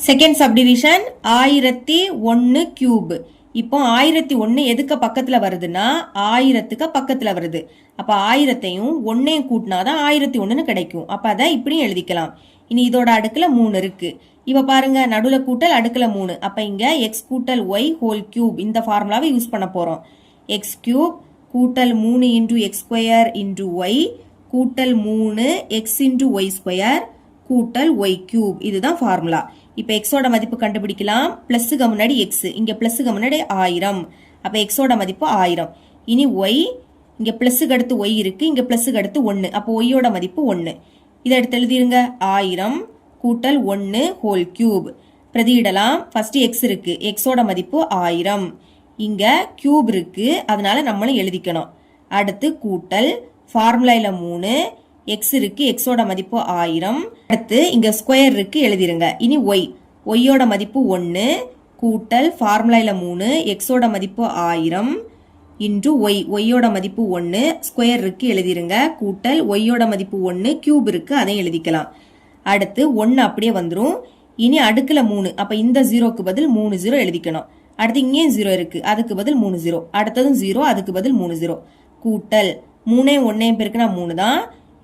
Second subdivision 1001 cube. இப்போ 1001 எதுக்கு பக்கத்துல வருதுன்னா 1000க்கு பக்கத்துல வருது. அப்ப 1000ஐயும் 1ஐயும் கூட்டினாதான் 1001ன்னு கிடைக்கும். அப்ப அதை இப்படியும் எழுதிக்கலாம். இனி இதோட அடுக்குல 3 இருக்கு. இப்ப பாருங்க, நடுவுல கூட்டல் அடுக்குல 3. அப்ப இங்க எக்ஸ் கூட்டல் ஒய் ஹோல் கியூப் இந்த ஃபார்முலாவை யூஸ் பண்ண போறோம். எக்ஸ் கியூப் கூட்டல் 3 × x² × y கூட்டல் 3 எக்ஸ் இன்டு ஒய் ஸ்கொயர் கூட்டல் ஒய் கியூப். இதுதான் ஃபார்முலா. இப்போ எக்ஸோட மதிப்பு கண்டுபிடிக்கலாம். பிளஸுக்கு முன்னாடி எக்ஸ், இங்கே பிளஸுக்கு முன்னாடி 1000. அப்போ எக்ஸோட மதிப்பு 1000. இனி ஒய், இங்கே பிளஸுக்கு அடுத்து ஒய் இருக்கு, இங்கே பிளஸுக்கு அடுத்து 1. அப்போ ஒய்யோட மதிப்பு 1. இதை எடுத்து எழுதிருங்க. 1000 கூட்டல் 1 ஹோல் கியூப். பிரதியிடலாம். ஃபர்ஸ்ட் எக்ஸ் இருக்கு, எக்ஸோட மதிப்பு 1000. இங்க கியூப் இருக்கு, அதனால நம்மளும் எழுதிக்கணும். அடுத்து கூட்டல் ஃபார்முலாயில 3 எக்ஸ் இருக்கு, எக்ஸோட மதிப்பு 1000. அடுத்து இங்க ஸ்கொயர் இருக்கு, எழுதிருங்க. இனி ஒய், ஒய்யோட மதிப்பு 1 கூட்டல் ஃபார்முலாயில 3 எக்ஸோட மதிப்பு 1000 இன்டு ஒய், ஒய்யோட மதிப்பு 1 ஸ்கொயர் இருக்கு, எழுதிருங்க. கூட்டல் ஒய்யோட மதிப்பு 1 கியூப் இருக்கு, அதையும் எழுதிக்கலாம். அடுத்து 1 அப்படியே வந்துடும். இனி அடுக்குல 3, அப்ப இந்த ஜீரோக்கு பதில் 3 0 எழுதிக்கணும். அடுத்து இங்கேயும் 0 இருக்கு, அதுக்கு பதில் 3 0. அடுத்ததும் 0, அதுக்கு பதில் 3 0. கூட்டல் 3 1 பெருக்குனா 3 தான்.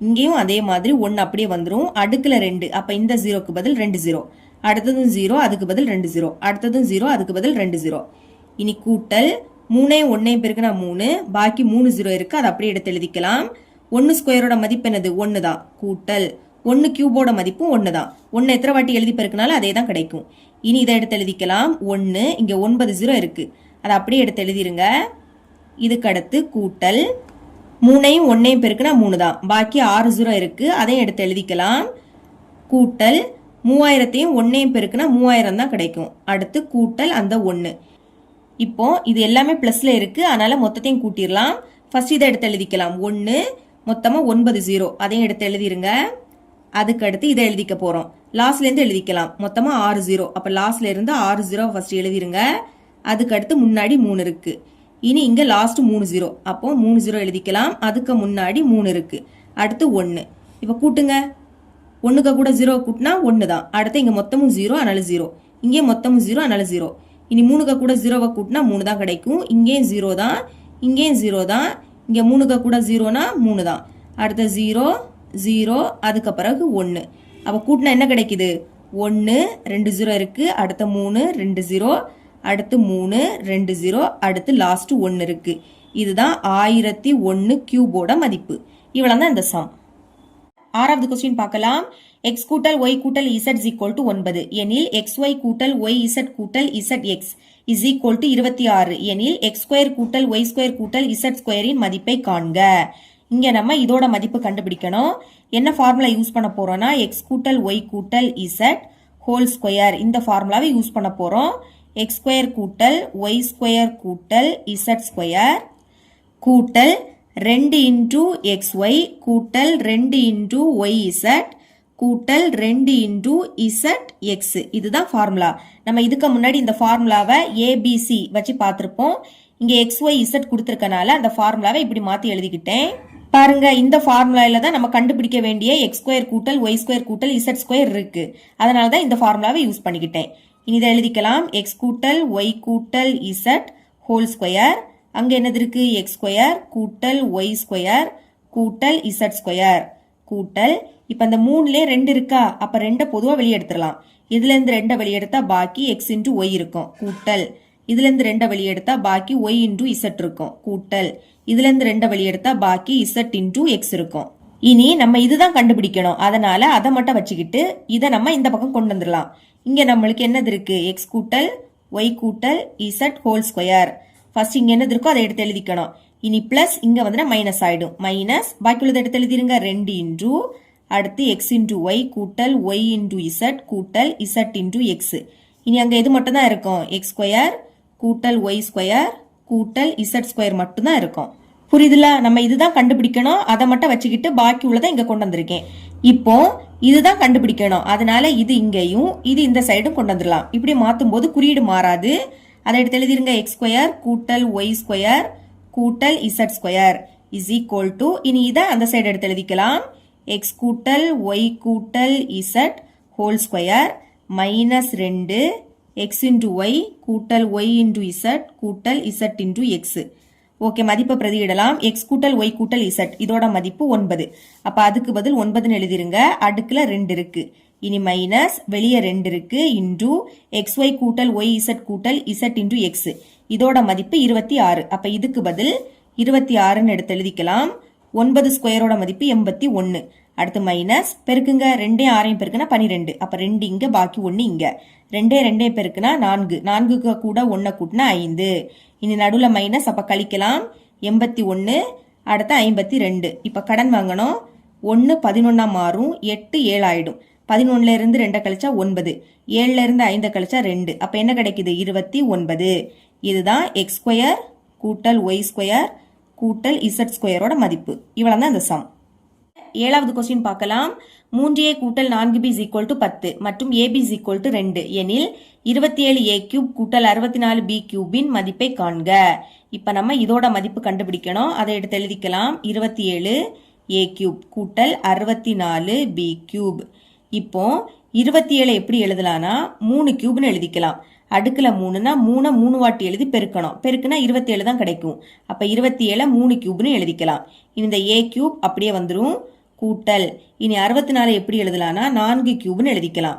இங்கேயும் அதே மாதிரி 1 அப்படியே வந்துடும். அடுக்குல 2, அப்ப இந்த ஜீரோக்கு பதில் 2 0. அடுத்ததும் 0, அதுக்கு பதில் 2 0. அடுத்ததும் 0, அதுக்கு பதில் 2 0. இனி கூட்டல் 3 1 பெருக்குனா 3, பாக்கி 3 0 இருக்கு, அதை அப்படியே எடுத்து எழுதிக்கலாம். 1 ஸ்கொயரோட மதிப்பு என்னது? 1 தான். கூட்டல் 1 கியூபோட மதிப்பும் 1 தான். 1 எத்தனை வாட்டி எழுதி பெருக்கினாலும் அதே தான் கிடைக்கும். இனி இதை எடுத்து எழுதிக்கலாம். 1, இங்க 9 0 இருக்கு, அதை அப்படியே எடுத்து எழுதிருங்க. இதுக்கு அடுத்து கூட்டல் 3 1 பெருக்குனா 3 தான், பாக்கி 6 0 இருக்கு, அதையும் எடுத்து எழுதிக்கலாம். கூட்டல் 3000 1 பெருக்குனா 3000 தான் கிடைக்கும். அடுத்து கூட்டல் அந்த 1. இப்போ இது எல்லாமே பிளஸ்ல இருக்கு, அதனால மொத்தத்தையும் கூட்டிடலாம். ஃபர்ஸ்ட் இதை எடுத்து எழுதிக்கலாம். 1 மொத்தமா 9 0, அதையும் எடுத்து எழுதிருங்க. அதுக்கு அடுத்து இதை எழுதிக்க போறோம். லாஸ்ட்ல இருந்து எழுதிக்கலாம். மொத்தமா 6 0, அப்ப லாஸ்ட்ல இருந்து 6 0 ஃபர்ஸ்ட் எழுதிருங்க. அதுக்கு அடுத்து முன்னாடி 3 இருக்கு. இனி இங்க லாஸ்ட் 3 0, அப்போ 3 0 எழுதிக்கலாம். அதுக்கு முன்னாடி 3 இருக்கு. அடுத்து 1. இப்ப கூட்டுங்க. 1க்கு கூட 0 கூட்டினா 1 தான். அடுத்து இங்க மொத்தமும் 0, அதனால 0. இங்கே மொத்தமும் 0, அதனால 0. இனி 3க்கு கூட 0 கூட்டினா 3 தான் கிடைக்கும். இங்கேயும் 0 தான், இங்கேயும் 0 தான். இங்க 3க்கு கூட 0னா 3 தான். அடுத்த 0 0, அதுக்கு பிறகு 1. அப்ப கூட்டினா என்ன கிடைக்குது? 1 2 0 இருக்கு, அடுத்த 3 2 0, அடுத்து 3 2 0, அடுத்து லாஸ்ட் 1 இருக்கு. இதுதான் 1001 கியூபோட மதிப்பு. இவ்வளவுதான் இந்த சம். ஆறாவது கொஸ்டின் பார்க்கலாம். x கூட்டல் y கூட்டல் z is equal to 9 எனில் xy கூட்டல் yz கூட்டல் zx is equal to 26 எனில் x ஸ்கொயர் கூட்டல் y ஸ்கொயர் கூட்டல் z ஸ்கொயரின் மதிப்பை காண்க. இங்க நம்ம இதோட மதிப்பு கண்டுபிடிக்கணும். என்ன ஃபார்முலா யூஸ் பண்ண போறோம்னா x கூட்டல் y கூட்டல் z ஹோல் ஸ்கொயர், இந்த ஃபார்முலாவை யூஸ் பண்ண போறோம். x ஸ்கொயர் கூட்டல் y ஸ்கொயர் கூட்டல் z ஸ்கொயர் கூட்டல் 2 இன்டூ xy கூட்டல் 2 இன்டூ yz கூட்டல் 2 இன்டூ zx. இதுதான் ஃபார்முலா. நம்ம இதுக்கு முன்னாடி இந்த ஃபார்முலாவை ABC வச்சு பார்த்திருப்போம். இங்க xyz கொடுத்திருக்கனால அந்த ஃபார்முலாவை இப்படி மாத்தி எழுதிக்கிட்டேன். பாருங்க, இந்த ஃபார்முலால தான் நம்ம கண்டுபிடிக்க வேண்டிய x ஸ்கொயர் கூட்டல் y ஸ்கொயர் கூட்டல் z ஸ்கொயர் இருக்கு. அதனால தான் இந்த ஃபார்முலாவை யூஸ் பண்ணிக்கிட்டேன். இனி இதை எழுதிக்கலாம். x கூட்டல் y கூட்டல் z ஹோல் ஸ்கொயர், அங்க என்னது இருக்கு? x ஸ்கொயர் கூட்டல் y ஸ்கொயர் கூட்டல் z ஸ்கொயர் கூட்டல், இப்ப இந்த 3லே 2 இருக்கா, அப்ப 2 பொதுவா வெளியே எடுத்துடலாம். இதுல இருந்து 2 வெளியே எடுத்தா பாக்கி x இன்டூ y இருக்கும் கூட்டல், இதுல இருந்து 2 வெளியே எடுத்தா பாக்கி y இன்டூ z இருக்கும் கூட்டல், இதுல இருந்து 2 வெளியே எடுத்தா பாக்கி z இன்டூ x இருக்கும். இனி நம்ம இதுதான் கண்டுபிடிக்கணும். அதனால அதை மட்டும் வச்சுக்கிட்டு இதை நம்ம இந்த பக்கம் கொண்டு வந்துடலாம். இங்க நம்மளுக்கு என்னது இருக்கு? x கூட்டல் y கூட்டல் z ஹோல் ஸ்கொயர். ஃபர்ஸ்ட் இங்க என்னது இருக்கோ அதை எடுத்து எழுதிக்கணும். இனி பிளஸ் இங்க வந்து மைனஸ் ஆயிடும். மைனஸ் பாக்கி உள்ளதை எடுத்து எழுதிருங்க. 2 இன்டூ அடுத்து x இன்டூ y கூட்டல் y இன்டூ z கூட்டல் z இன்டூ x. இனி அங்க எது மட்டும் தான் இருக்கும்? x ஸ்கொயர் கூட்டல் y ஸ்கொயர் கூட்டல் z ஸ்கொயர் மட்டும் தான் இருக்கும். புரியுதுல? நம்ம இதுதான் கண்டுபிடிக்கணும். அதை மட்டும் வச்சுக்கிட்டு பாக்கி உள்ளதை இங்க கொண்டு வந்திருக்கேன். இப்போ இதுதான் கண்டுபிடிக்கணும். அதனால இது இங்கேயும் இது இந்த சைடும் கொண்டு வந்துடலாம். இப்படி மாத்தும் போது குறியீடு மாறாது. அதை எடுத்து எழுதிருங்க. x ஸ்கொயர் கூட்டல் y ஸ்கொயர் கூட்டல் z square is equal to, இனி இதை அந்த சைடு எடுத்து எழுதிக்கலாம். x கூட்டல் y கூட்டல் z whole square minus 2 x into y கூட்டல் y இன்டூ z கூட்டல் z இன்டூ x. ஓகே, மதிப்பை பிரதியிடலாம். x கூட்டல் y கூட்டல் z இதோட மதிப்பு 9. அப்ப அதுக்கு பதில் 9ன்னு எழுதிருங்க. அடுக்குல 2 இருக்கு. இனி மைனஸ் வெளியே 2 இருக்கு இன்டூ xy கூட்டல் yz கூட்டல் z இன்டூ x இதோட மதிப்பு 26. அப்ப இதுக்கு பதில் 26ன்னு எடுத்து எழுதிக்கலாம். 9 ஸ்கொயரோட மதிப்பு 81. அடுத்து மைனஸ் பெருக்குங்க, 2 6 பெருக்குனா 12. அப்ப 2 இங்க, பாக்கி 1 இங்க. 2 2 பெருக்குனா 4. 4க்கு கூட 1 கூட்டினா 5. இனி நடுவுல மைனஸ், அப்ப கழிக்கலாம். 81 அடுத்து 52. இப்ப கடன் வாங்கணும். 1 11 மாறும், 8 7 ஆயிடும். 11ல இருந்து 2 கழிச்சா 9, 7ல இருந்து 5 கழிச்சா 2. அப்ப என்ன கிடைக்குது? 29. இதுதான் எக்ஸ் ஸ்கொயர் கூட்டல் ஒய் ஸ்கொயர் கூட்டல் இசட் ஸ்கொயரோட மதிப்பு. இவ்வளவு தான் இந்த சம். 7வது கொஸ்டின் பார்க்கலாம். 3a கூட்டல் 4b is equal to 10 மற்றும் ab is equal to 2 எனில் 27a கியூப் கூட்டல் 64b கியூபின் மதிப்பை காண்க. இப்ப நம்ம இதோட மதிப்பு கண்டுபிடிக்கணும். அதை எடுத்து எழுதிக்கலாம். 27a கியூப் கூட்டல் 64b கியூப். இப்போ 27 எப்படி எழுதலாம்னா 3 கியூப்னு எழுதிக்கலாம். அடுக்குல 3னா 3 3 வாட்டி எழுதி பெருக்கணும். பெருக்குனா 27 தான் கிடைக்கும். அப்ப 27 3 கியூப்னு எழுதிக்கலாம். இந்த a கியூப் அப்படியே வந்துரும் கூட்டல். இனி 64 எப்படி எழுதலாம்னா 4 கியூப்னு எழுதிக்கலாம்.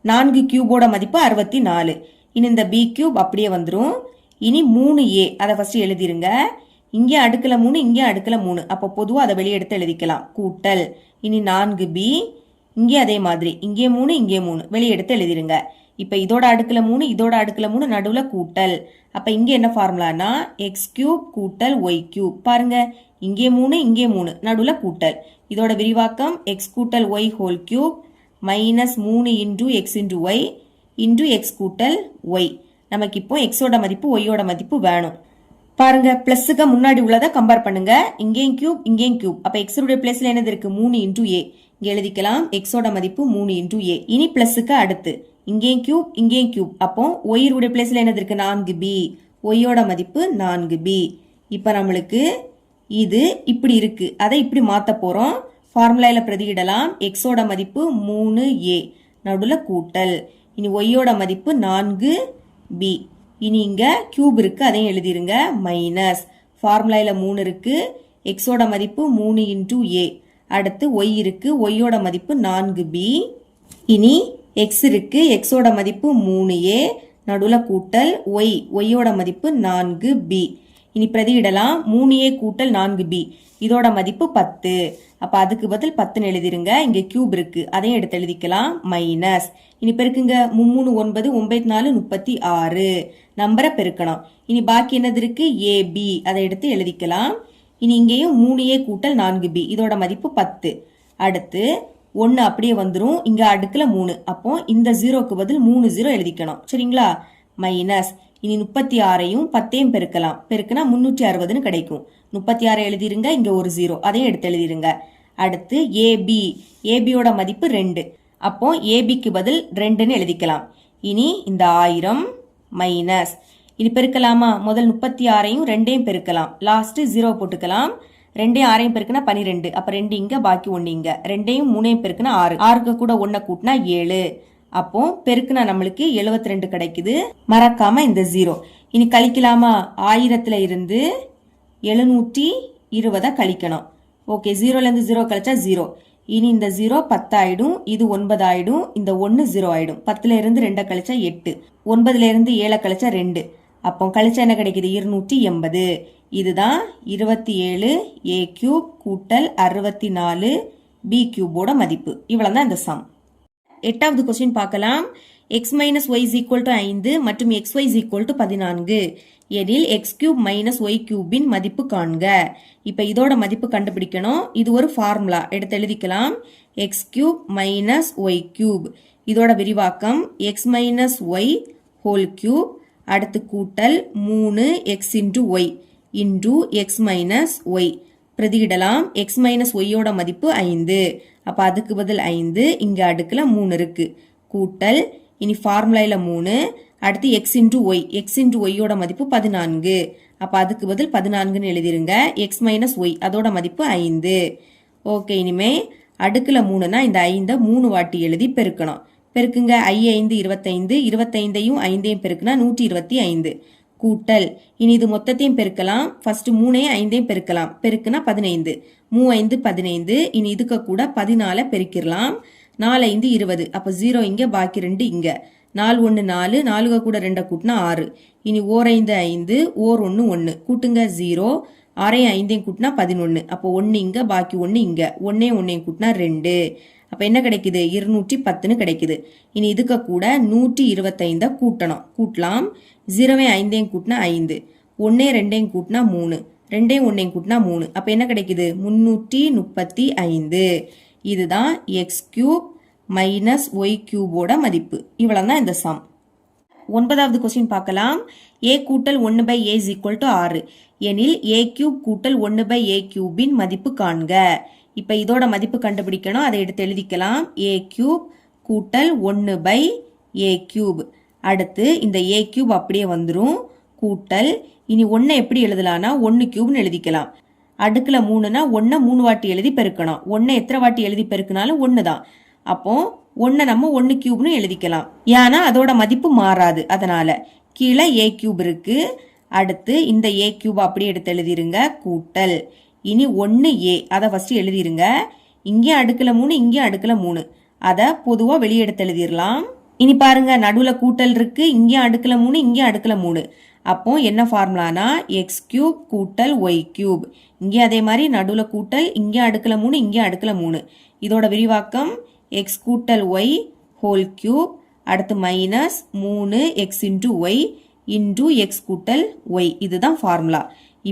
4 கியூபோட மதிப்பு 64. இனி இந்த b கியூப் அப்படியே வந்துரும். இனி 3a அதை ஃபர்ஸ்ட் எழுதிருங்க. இங்கே அடுக்குல 3, இங்கே அடுக்குல 3. அப்ப பொதுவா அதை வெளியே எடுத்து எழுதிக்கலாம். கூட்டல். இனி 4b, இங்கே அதே மாதிரி இங்கே 3, இங்கே 3 வெளியே எடுத்து எழுதிருங்க. இப்ப இதோட அடுக்குல 3, இதோட அடுக்குல 3, நடுவுல கூட்டல். அப்ப இங்க என்ன ஃபார்முலானா எக்ஸ் கியூப் கூட்டல் ஒய் கியூப். பாருங்க, இங்கே 3, இங்கே 3, நடுவுல கூட்டல். இதோட விரிவாக்கம் எக்ஸ் கூட்டல் y whole cube minus 3 into x into y into x கூட்டல் ஒய். நமக்கு இப்போ எக்ஸோட மதிப்பு ஒய்யோட மதிப்பு வேணும். பாருங்க, பிளஸுக்கு முன்னாடி உள்ளதை கம்பேர் பண்ணுங்க. இங்கேயும் கியூப், இங்கேயும் கியூப். அப்ப எக்ஸோட பிளேஸ்ல என்னது இருக்கு? 3 இன்டூ ஏ. இங்க எழுதிக்கலாம். எக்ஸோட மதிப்பு 3 இன்டூ ஏ. இனி பிளஸுக்கு அடுத்து இங்கேயும் கியூப், இங்கேயும் கியூப். அப்போ ஒய்யுடைய பிளேஸ்ல என்னது இருக்கு? 4b. ஒய்யோட மதிப்பு 4b. இப்ப நம்மளுக்கு இது இப்படி இருக்கு. அதை இப்படி மாத்த போறோம். ஃபார்முலால பிரதியிடலாம். எக்ஸோட மதிப்பு 3a, நடுவுல கூட்டல். இனி ஒய்யோட மதிப்பு 4b. இனி இங்க கியூப் இருக்கு, அதையும் எழுதிருங்க. மைனஸ் ஃபார்முலால 3 இருக்கு. எக்ஸோட மதிப்பு 3 இன்டூ ஏ. அடுத்து ஒய் இருக்கு, ஒய்யோட மதிப்பு 4b. இனி எக்ஸ் இருக்கு, எக்ஸோட மதிப்பு 3a, நடுவுல கூட்டல் ஒய், ஒய்யோட மதிப்பு 4b. இனி பிரதியிடலாம். 3a கூட்டல் 4b, இதோட மதிப்பு 10. அப்ப அதுக்கு பதில் 10 எழுதிருங்க. இங்க கியூப் இருக்கு, அதையும் எடுத்து எழுதிக்கலாம். மைனஸ். இனி பெருக்குங்க. 3 9 9 4 36 நம்பரை பெருக்கணும். இனி பாக்கி என்னது இருக்கு? ab, அதை எடுத்து எழுதிக்கலாம். இனி இங்கேயும் 3a கூட்டல் 4b, இதோட மதிப்பு 10. அடுத்து 1 அப்படியே வந்துரும். இங்க அடுக்குல 3. அப்போ இந்த 0க்கு பதில் 3 0 எழுதிக்கணும். சரிங்களா? மைனஸ். இனி 36ஐயும் 10ஐயும் பெருக்கலாம். பெருக்குனா 360ன்னு கிடைக்கும். 36 எழுதிருங்க. இங்க ஒரு 0, அதையும் எடுத்து எழுதிருங்க. அடுத்து ab, abயோட மதிப்பு 2. அப்போ abக்கு பதில் 2ன்னு எழுதிக்கலாம். இனி இந்த 1000 மைனஸ். இனி பெருக்கலாமா? முதல் 36ஐயும் 2ஐயும் பெருக்கலாம். லாஸ்ட் 0 போட்டுக்கலாம். 2 6 பெருக்குனா 12. அப்ப 2 இங்க, பாக்கி 1 இங்க. 2 3 பெருக்குனா 6. 6க்கு கூட 1 கூட்டினா 7. அப்போ பெருக்குனா நம்மளுக்கு 72 கிடைக்குது. மறக்காம இந்த 0. இனி கழிக்கலாமா? 1000ல இருந்து 720 கழிக்கணும். ஓகே, 0ல இருந்து 0 கழிச்சா 0. இனி இந்த 0 10 ஆயிடும், இது 9 ஆயிடும், இந்த 1 0 ஆயிடும். 10ல இருந்து 2 கழிச்சா 8, 9ல இருந்து 7 கழிச்சா 2. அப்போ கழிச்சா என்ன கிடைக்குது? 280. இதுதான் 27a கியூப் கூட்டல் 64b கியூபோட மதிப்பு. இவ்வளவுதான் இந்த சம். 8வது கொஸ்டின் பார்க்கலாம். x minus y is equal to 5 மற்றும் xy இஸ் ஈக்குவல் டு 14 எனில் x கியூப் மைனஸ் ஒய் கியூபின் மதிப்பு காண்க. இப்ப இதோட மதிப்பு கண்டுபிடிக்கணும். இது ஒரு ஃபார்முலா, எடுத்து எழுதிக்கலாம். x cube minus y cube, இதோட விரிவாக்கம் x minus y whole cube, அடுத்து கூட்டல் 3x into y into x minus y. பிரதியிடலாம். எக்ஸ் மைனஸ் ஒய்யோட மதிப்பு 5. அப்ப அதுக்கு பதில் 5, இங்க அடுக்குல 3 இருக்கு. கூட்டல். இனி ஃபார்முலால 3, அடுத்து x into y, x into ஒய்யோட மதிப்பு 14. அப்ப அதுக்கு பதில் 14ன்னு எழுதிருங்க. எக்ஸ் மைனஸ் ஒய், அதோட மதிப்பு 5. ஓகே, இனிமே அடுக்குல 3னா இந்த 5 3 வாட்டி எழுதி பெருக்கணும். பெருக்குங்க. 5 25, 25ஐயும் 5ஐயும் பெருக்குனா 125. கூட்டல். இனி இது மொத்தத்தையும் பெருக்கலாம். ஃபர்ஸ்ட் 3ஐயும் 5ஐயும் பெருக்கலாம். பெருக்குனா 15, 3 5 15. இனி இதுக்கு கூட 14 பெருக்கிடலாம். 4 5 20. அப்ப 0 இங்க, பாக்கி 2 இங்க. 4 1 4, 4 கூட 2 கூட்டினா 6. இனி ஓர் 5 5, ஓர் 1 1. கூட்டுங்க. 0, 6 5 கூட்டினா 11. அப்போ 1 இங்க பாக்கி 1 இங்க 1 1 கூட்டினா 2. அப்ப என்ன கிடைக்குது 210 கிடைக்குது. இனி இதுக்கு கூட 125 கூட்டணும். கூட்டலாம். 0 5 கூட்டினா 5, 1 2 கூட்டினா 3, 2 1 கூட்டினா 3. அப்ப என்ன கிடைக்குது 335. இதுதான் எக்ஸ் கியூப் மைனஸ் ஒய் கியூபோட மதிப்பு. இவ்வளவுதான் இந்த சம். 9வது கொஸ்டின் பார்க்கலாம். a கூட்டல் 1/a is equal to 6 எனில் a கியூப் கூட்டல் 1/a கியூபின் மதிப்பு காண்க. இப்ப இதோட மதிப்பு கண்டுபிடிக்கணும். அதை எடுத்து எழுதிக்கலாம். a கியூப் கூட்டல் 1/a கியூப். அடுத்து இந்த a கியூப் அப்படியே வந்துரும். கூட்டல் இனி 1 எப்படி எழுதலாம்னா 1 கியூப்னு எழுதிக்கலாம். அடுக்குல 3னா 1 3 வாட்டி எழுதி பெருக்கணும். 1 எத்தனை வாட்டி எழுதி பெருக்கினாலும் 1 தான். அப்போ 1 நம்ம 1 கியூப்னு எழுதிக்கலாம். ஏன்னா அதோட மதிப்பு மாறாது. அதனால கீழே a கியூப் இருக்கு. அடுத்து இந்த a கியூப் அப்படியே எடுத்து எழுதிருங்க. கூட்டல் இனி 1a அதை ஃபர்ஸ்ட் எழுதிருங்க. இங்கே அடுக்குல 3 இங்கே அடுக்குல 3 அதை பொதுவா வெளியே எடுத்து எழுதிடலாம். இனி பாருங்க நடுவுல கூட்டல் இருக்கு. இங்கே அடுக்குல 3 இங்கே அடுக்குல 3. அப்போ என்ன ஃபார்முலானா எக்ஸ் கியூப் கூட்டல் ஒய் கியூப். இங்கே அதே மாதிரி நடுவுல கூட்டல் இங்கே அடுக்குல 3 இங்கே அடுக்குல 3. இதோட விரிவாக்கம் எக்ஸ் கூட்டல் ஒய் ஹோல் கியூப். அடுத்து minus 3x into y into x கூட்டல் ஒய். இதுதான் ஃபார்முலா.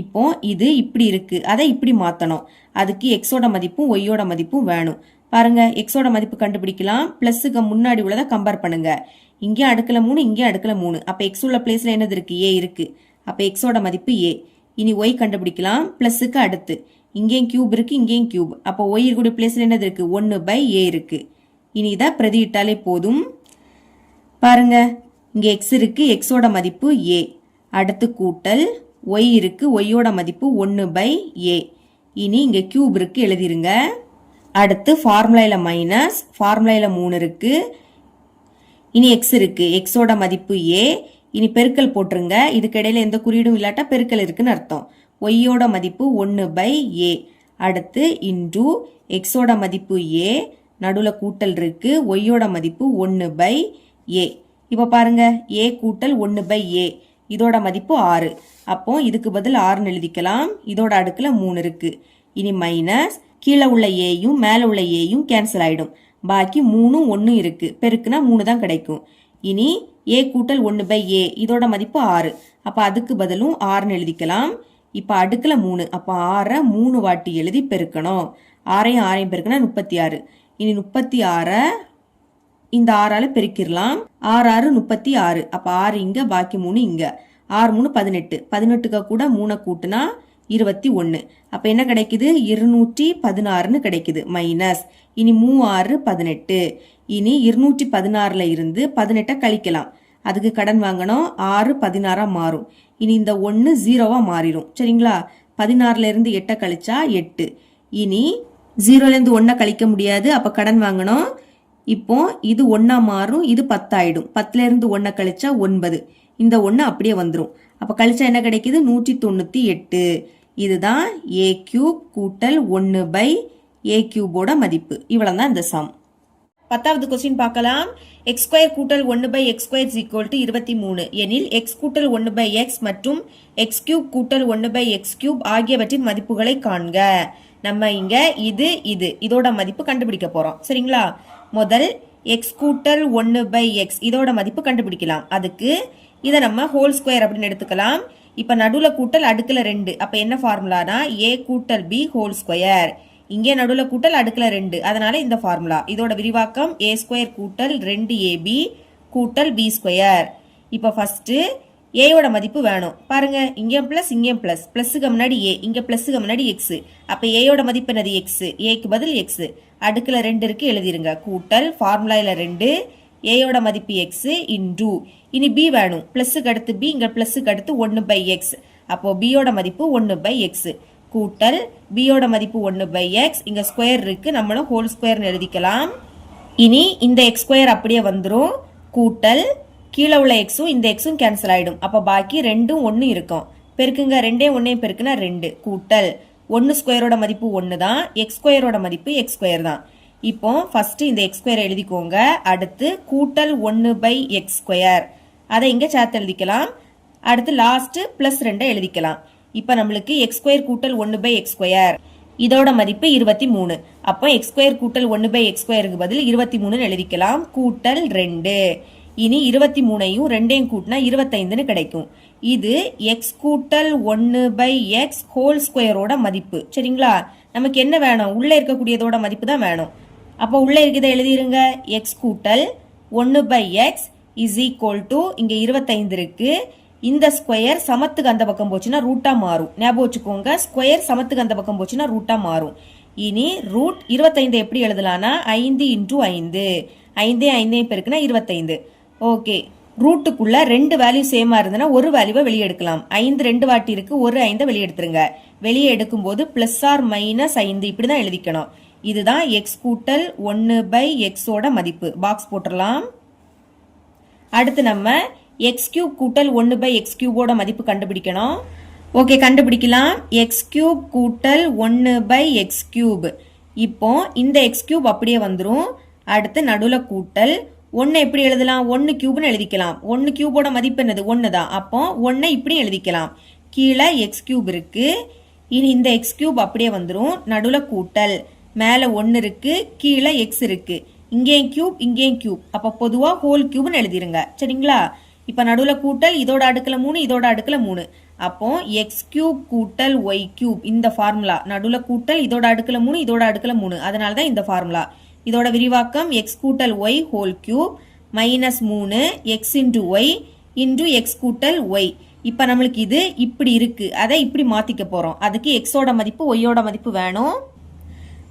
இப்போ இது இப்படி இருக்கு. அதை இப்படி மாத்தணும். அதுக்கு எக்ஸோட மதிப்பும் ஒய்யோட மதிப்பும் வேணும். பாருங்க எக்ஸோட மதிப்பு கண்டுபிடிக்கலாம். பிளஸுக்கு முன்னாடி உள்ளதை கம்பேர் பண்ணுங்க. இங்கே அடுக்குல 3 இங்கே அடுக்குல 3. அப்ப எக்ஸ் உள்ள பிளேஸ்ல என்னது இருக்கு a இருக்கு. அப்ப எக்ஸோட மதிப்பு a. இனி ஒய் கண்டுபிடிக்கலாம். பிளஸுக்கு அடுத்து இங்கேயும் கியூப் இருக்கு இங்கேயும் கியூப். அப்போ ஒய் இருக்கக்கூடிய பிளேஸ்ல என்னது இருக்கு 1/a இருக்கு. இனி இதை பிரதியிட்டாலே போதும். பாருங்க இங்க எக்ஸ் இருக்கு. எக்ஸோட மதிப்பு a. அடுத்து கூட்டல் ஒய் இருக்கு. ஒய்யோட மதிப்பு 1/a. இனி இங்க கியூப் இருக்கு எழுதிருங்க. அடுத்து ஃபார்முலாயில மைனஸ், ஃபார்முலாயில 3 இருக்கு. இனி எக்ஸ் இருக்கு. எக்ஸோட மதிப்பு a. இனி பெருக்கல் போட்டுருங்க. இதுக்கு இடையில எந்த குறியீடும் இல்லாட்டா பெருக்கல் இருக்குன்னு அர்த்தம். ஒய்யோட மதிப்பு 1/a. அடுத்து இன்டூ எக்ஸோட மதிப்பு a. நடுவுல கூட்டல் இருக்கு. ஒய்யோட மதிப்பு 1/a. இப்ப பாருங்க a கூட்டல் 1/a. இதோட மதிப்பு 6. அப்போ இதுக்கு பதில் 6 எழுதிக்கலாம். இதோட அடுக்குல 3 இருக்கு. இனி மைனஸ் கீழே உள்ள ஏயும் மேல உள்ள ஏயும் கேன்சல் ஆயிடும். பாக்கி 3 1 இருக்கு. பெருக்குனா 3 தான் கிடைக்கும். இனி a கூட்டல் 1/a. இதோட மதிப்பு 6. அப்ப அதுக்கு பதிலும் 6 எழுதிக்கலாம். இப்ப அடுக்குல 3. அப்ப 6 3 வாட்டி எழுதி பெருக்கணும். 6 பெருக்குனா 36. இனி 36 இந்த 6ஆல பெருக்கிடலாம். 6 6 36. அப்ப 6 இங்க பாக்கி 3 இங்க. 6 3 18. 18க்கு கூட 3 கூட்டுனா 21. அப்ப என்ன கிடைக்குது 216ன்னு கிடைக்குது. மைனஸ் இனி 3 6 18. இனி 216ல இருந்து 18 கழிக்கலாம். அதுக்கு கடன் வாங்கணும். 6 16ஆ மாறும். இனி இந்த 1 0வா மாறிடும். சரிங்களா? 16ல இருந்து 8 கழிச்சா 8. இனி 0ல இருந்து 1 கழிக்க முடியாது. அப்ப கடன் வாங்கணும். இப்போ இது 1ஆ மாறும். இது 10 ஆயிடும். 10ல இருந்து 1 கழிச்சா 9. இந்த 1 அப்படியே வந்துடும். அப்ப கழிச்சா என்ன கிடைக்குது 198. இதுதான் a கியூப் கூட்டல் 1/a கியூபோட மதிப்பு. இவ்வளவுதான் இந்த சம். 10வது கொஸ்டின் பார்க்கலாம். x ஸ்கொயர் கூட்டல் 1/x square is equal to 23 எனில் x கூட்டல் 1/x மற்றும் x கியூப் கூட்டல் 1/x கியூப் ஆகியவற்றின் மதிப்புகளை காண்க. நம்ம இங்க இதோட மதிப்பு கண்டுபிடிக்க போறோம். சரிங்களா? முதல் x கூட்டல் 1/x இதோட மதிப்பு கண்டுபிடிக்கலாம். அதுக்கு இதை நம்ம ஹோல் ஸ்கொயர் அப்படின்னு எடுத்துக்கலாம். இப்ப நடுவுல கூட்டல் அடுக்குல 2. அப்ப என்ன ஃபார்முலானா a கூட்டல் b ஹோல் ஸ்கொயர். இங்கே நடுவுல கூட்டல் அடுக்குல 2. அதனால இந்த ஃபார்முலா. இதோட விரிவாக்கம் a ஸ்கொயர் கூட்டல் 2ab கூட்டல் b ஸ்கொயர். இப்ப ஃபர்ஸ்ட் a யோட மதிப்பு வேணும். பாருங்க இங்கேயும் பிளஸ் இங்கேயும் பிளஸ். பிளஸுக்கு முன்னாடி a, இங்க பிளஸுக்கு முன்னாடி x. அப்ப a யோட மதிப்பு என்னது x. a-க்கு பதில் x. அடுக்குல 2 இருக்கு எழுதிருங்க. கூட்டல் ஃபார்முலாயில 2 a யோட மதிப்பு x இன்டூ இனி b வேணும். பிளஸுக்கு அடுத்து b, இங்க பிளஸுக்கு அடுத்து 1/x. அப்போ b யோட மதிப்பு 1/x கூட்டல் b யோட மதிப்பு 1/x. இங்க ஸ்கொயர் இருக்கு. நம்மளும் ஹோல் ஸ்கொயர்னு எழுதிக்கலாம். இனி இந்த x ஸ்கொயர் அப்படியே வந்துரும். கூட்டல் கீழே உள்ள எக்ஸும் இந்த எக்ஸும் கேன்சல் ஆயிடும். அப்ப பாக்கி 2 1 இருக்கும். பெருக்குங்க 2 1 பெருக்குனா 2 கூட்டல் 1 ஸ்கொயரோட மதிப்பு 1 தான். எக்ஸ் ஸ்கொயரோட மதிப்பு எக்ஸ் ஸ்கொயர் தான். இப்போ ஃபர்ஸ்ட் இந்த எக்ஸ் ஸ்கொயர் எழுதிக்கோங்க. அடுத்து கூட்டல் 1/x ஸ்கொயர் அதை இங்க சேர்த்து எழுதிக்கலாம். அடுத்து லாஸ்ட் பிளஸ் 2 எழுதிக்கலாம். இப்போ நம்மளுக்கு எக்ஸ் ஸ்கொயர் கூட்டல் 1/x ஸ்கொயர் இதோட மதிப்பு 23. அப்போ எக்ஸ் ஸ்கொயர் கூட்டல் 1/x ஸ்கொயருக்கு பதில் 23 எழுதிக்கலாம். கூட்டல் 2. இனி 23ஐயும் 2ஐயும் கூட்டினா 25ன்னு கிடைக்கும். இது எக்ஸ் கூட்டல் 1/x ஹோல் ஸ்கொயரோட மதிப்பு. சரிங்களா? நமக்கு என்ன வேணும்? உள்ள இருக்கக்கூடியதோட மதிப்பு தான் வேணும். அப்போ உள்ள இருக்கிறத எழுதிருங்க. எக்ஸ் கூட்டல் 1/x இஸ் ஈக்குவல் டு இங்க 25 இருக்கு. இந்த ஸ்கொயர் சமத்துக்கு அந்த பக்கம் போச்சுன்னா ரூட்டா மாறும். ஞாபகம் வச்சுக்கோங்க, ஸ்கொயர் சமத்துக்கு அந்த பக்கம் போச்சுன்னா ரூட்டா மாறும். இனி ரூட் 25 எப்படி எழுதலாம்னா 5 × 5 5 5 பெருக்குனா 25. ஓகே, ரூட்டுக்குள்ள 2 வேல்யூ சேமா இருந்ததுன்னா ஒரு வேல்யூவை வெளியே எடுக்கலாம். 5 2 வாட்டி இருக்கு, ஒரு 5 வெளியே எடுத்துருங்க. வெளியே எடுக்கும்போது பிளஸ் ஆர் மைனஸ் 5 இப்படிதான் எழுதிக்கணும். இதுதான் எக்ஸ் கூட்டல் 1/x ஓட மதிப்பு. பாக்ஸ் போட்டுடலாம். அடுத்து நம்ம எக்ஸ் கியூப் கூட்டல் 1/x கியூபோட மதிப்பு கண்டுபிடிக்கணும். ஓகே, கண்டுபிடிக்கலாம். எக்ஸ் கியூப் கூட்டல் 1/x கியூப். இப்போ இந்த எக்ஸ் கியூப் அப்படியே வந்துடும். அடுத்து நடுவுல கூட்டல் 1 எப்படி எழுதலாம்? 1 கியூப்னு எழுதிக்கலாம். 1 கியூபோட மதிப்பு என்னது? 1 தான். அப்போ 1 இப்படி எழுதிக்கலாம். கீழே எக்ஸ் கியூப் இருக்கு. இனி இந்த எக்ஸ் கியூப் அப்படியே வந்துடும். நடுவுல கூட்டல், மேல 1 இருக்கு, கீழே எக்ஸ் இருக்கு. இங்கேயும் கியூப், இங்கேயும் கியூப். அப்ப பொதுவா ஹோல் கியூப்னு எழுதிருங்க. சரிங்களா? இப்ப நடுவுல கூட்டல், இதோட அடுக்குல 3, இதோட அடுக்குல 3. அப்போ எக்ஸ் கியூப் கூட்டல் ஒய் கியூப் இந்த ஃபார்முலா. நடுவுல கூட்டல், இதோட அடுக்குல 3, இதோட அடுக்குல 3. அதனாலதான் இந்த ஃபார்முலா. இதோட விரிவாக்கம் எக்ஸ் கூட்டல் y whole cube minus 3 x into y into x கூட்டல் ஒய். இப்ப நம்மளுக்கு இது இப்படி இருக்கு, அதை இப்படி மாத்திக்க போறோம். அதுக்கு எக்ஸோட மதிப்பு ஒய்யோட மதிப்பு வேணும்.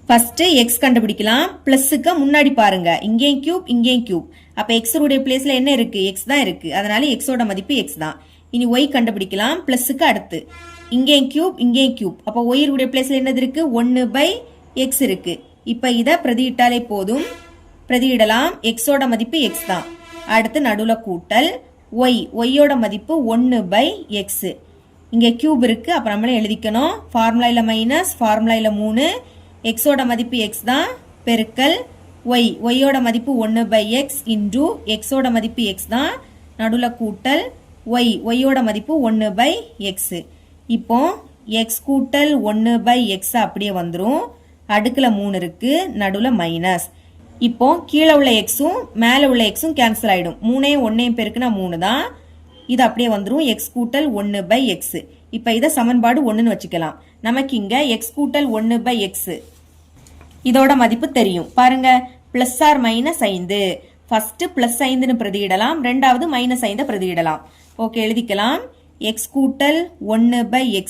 ஃபர்ஸ்ட் எக்ஸ் கண்டுபிடிக்கலாம். பிளஸ்க்கு முன்னாடி பாருங்க, இங்கேயும் கியூப், இங்கேயும் கியூப். அப்ப எக்ஸ் உடைய பிளேஸ்ல என்ன இருக்கு? எக்ஸ் தான் இருக்கு. அதனால எக்ஸோட மதிப்பு எக்ஸ் தான். இனி ஒய் கண்டுபிடிக்கலாம். பிளஸ்க்கு அடுத்து இங்கேயும் கியூப், இங்கேயும் கியூப். அப்ப ஒய் உடைய பிளேஸ்ல என்னது இருக்கு? 1/x இருக்கு. இப்ப இத பிரதியிட்டாலே போதும். பிரதியிடலாம். எக்ஸோட மதிப்பு எக்ஸ் தான். அடுத்து நடுவுல கூட்டல் ஒய், ஒய்யோட மதிப்பு 1/x. இங்க கியூப் இருக்கு, அப்ப நம்மளே எழுதிக்கணும். ஃபார்முலாயில மைனஸ், ஃபார்முலாயில 3. எக்ஸோட மதிப்பு எக்ஸ் தான், பெருக்கல் ஒய், ஒய்யோட மதிப்பு 1/x இன்டு எக்ஸோட மதிப்பு எக்ஸ் தான், நடுவுல கூட்டல் ஒய், ஒய்யோட மதிப்பு 1/x. இப்போ எக்ஸ் கூட்டல் 1/x அப்படியே வந்துடும். அடுக்குல 3 இருக்கு, நடுவுல மைனஸ். இப்போ கீழே உள்ள எக்ஸும் மேல உள்ள எக்ஸும் கேன்சல் ஆயிடும். 3 1 பெருக்குனா 3 தான். இது அப்படியே வந்துடும். எக்ஸ் கூட்டல் 1/x. இப்ப இத சமன்பாடு 1ன்னு வச்சுக்கலாம். நமக்கு இங்க எக்ஸ் கூட்டல் 1/x இதோட மதிப்பு தெரியும். பாருங்க, plus or minus 5. First plus 5ன்னு பிரதியிடலாம், ரெண்டாவது மைனஸ் 5 பிரதியிடலாம். ஓகே, எழுதிக்கலாம். எக்ஸ் கூட்டல் 1/x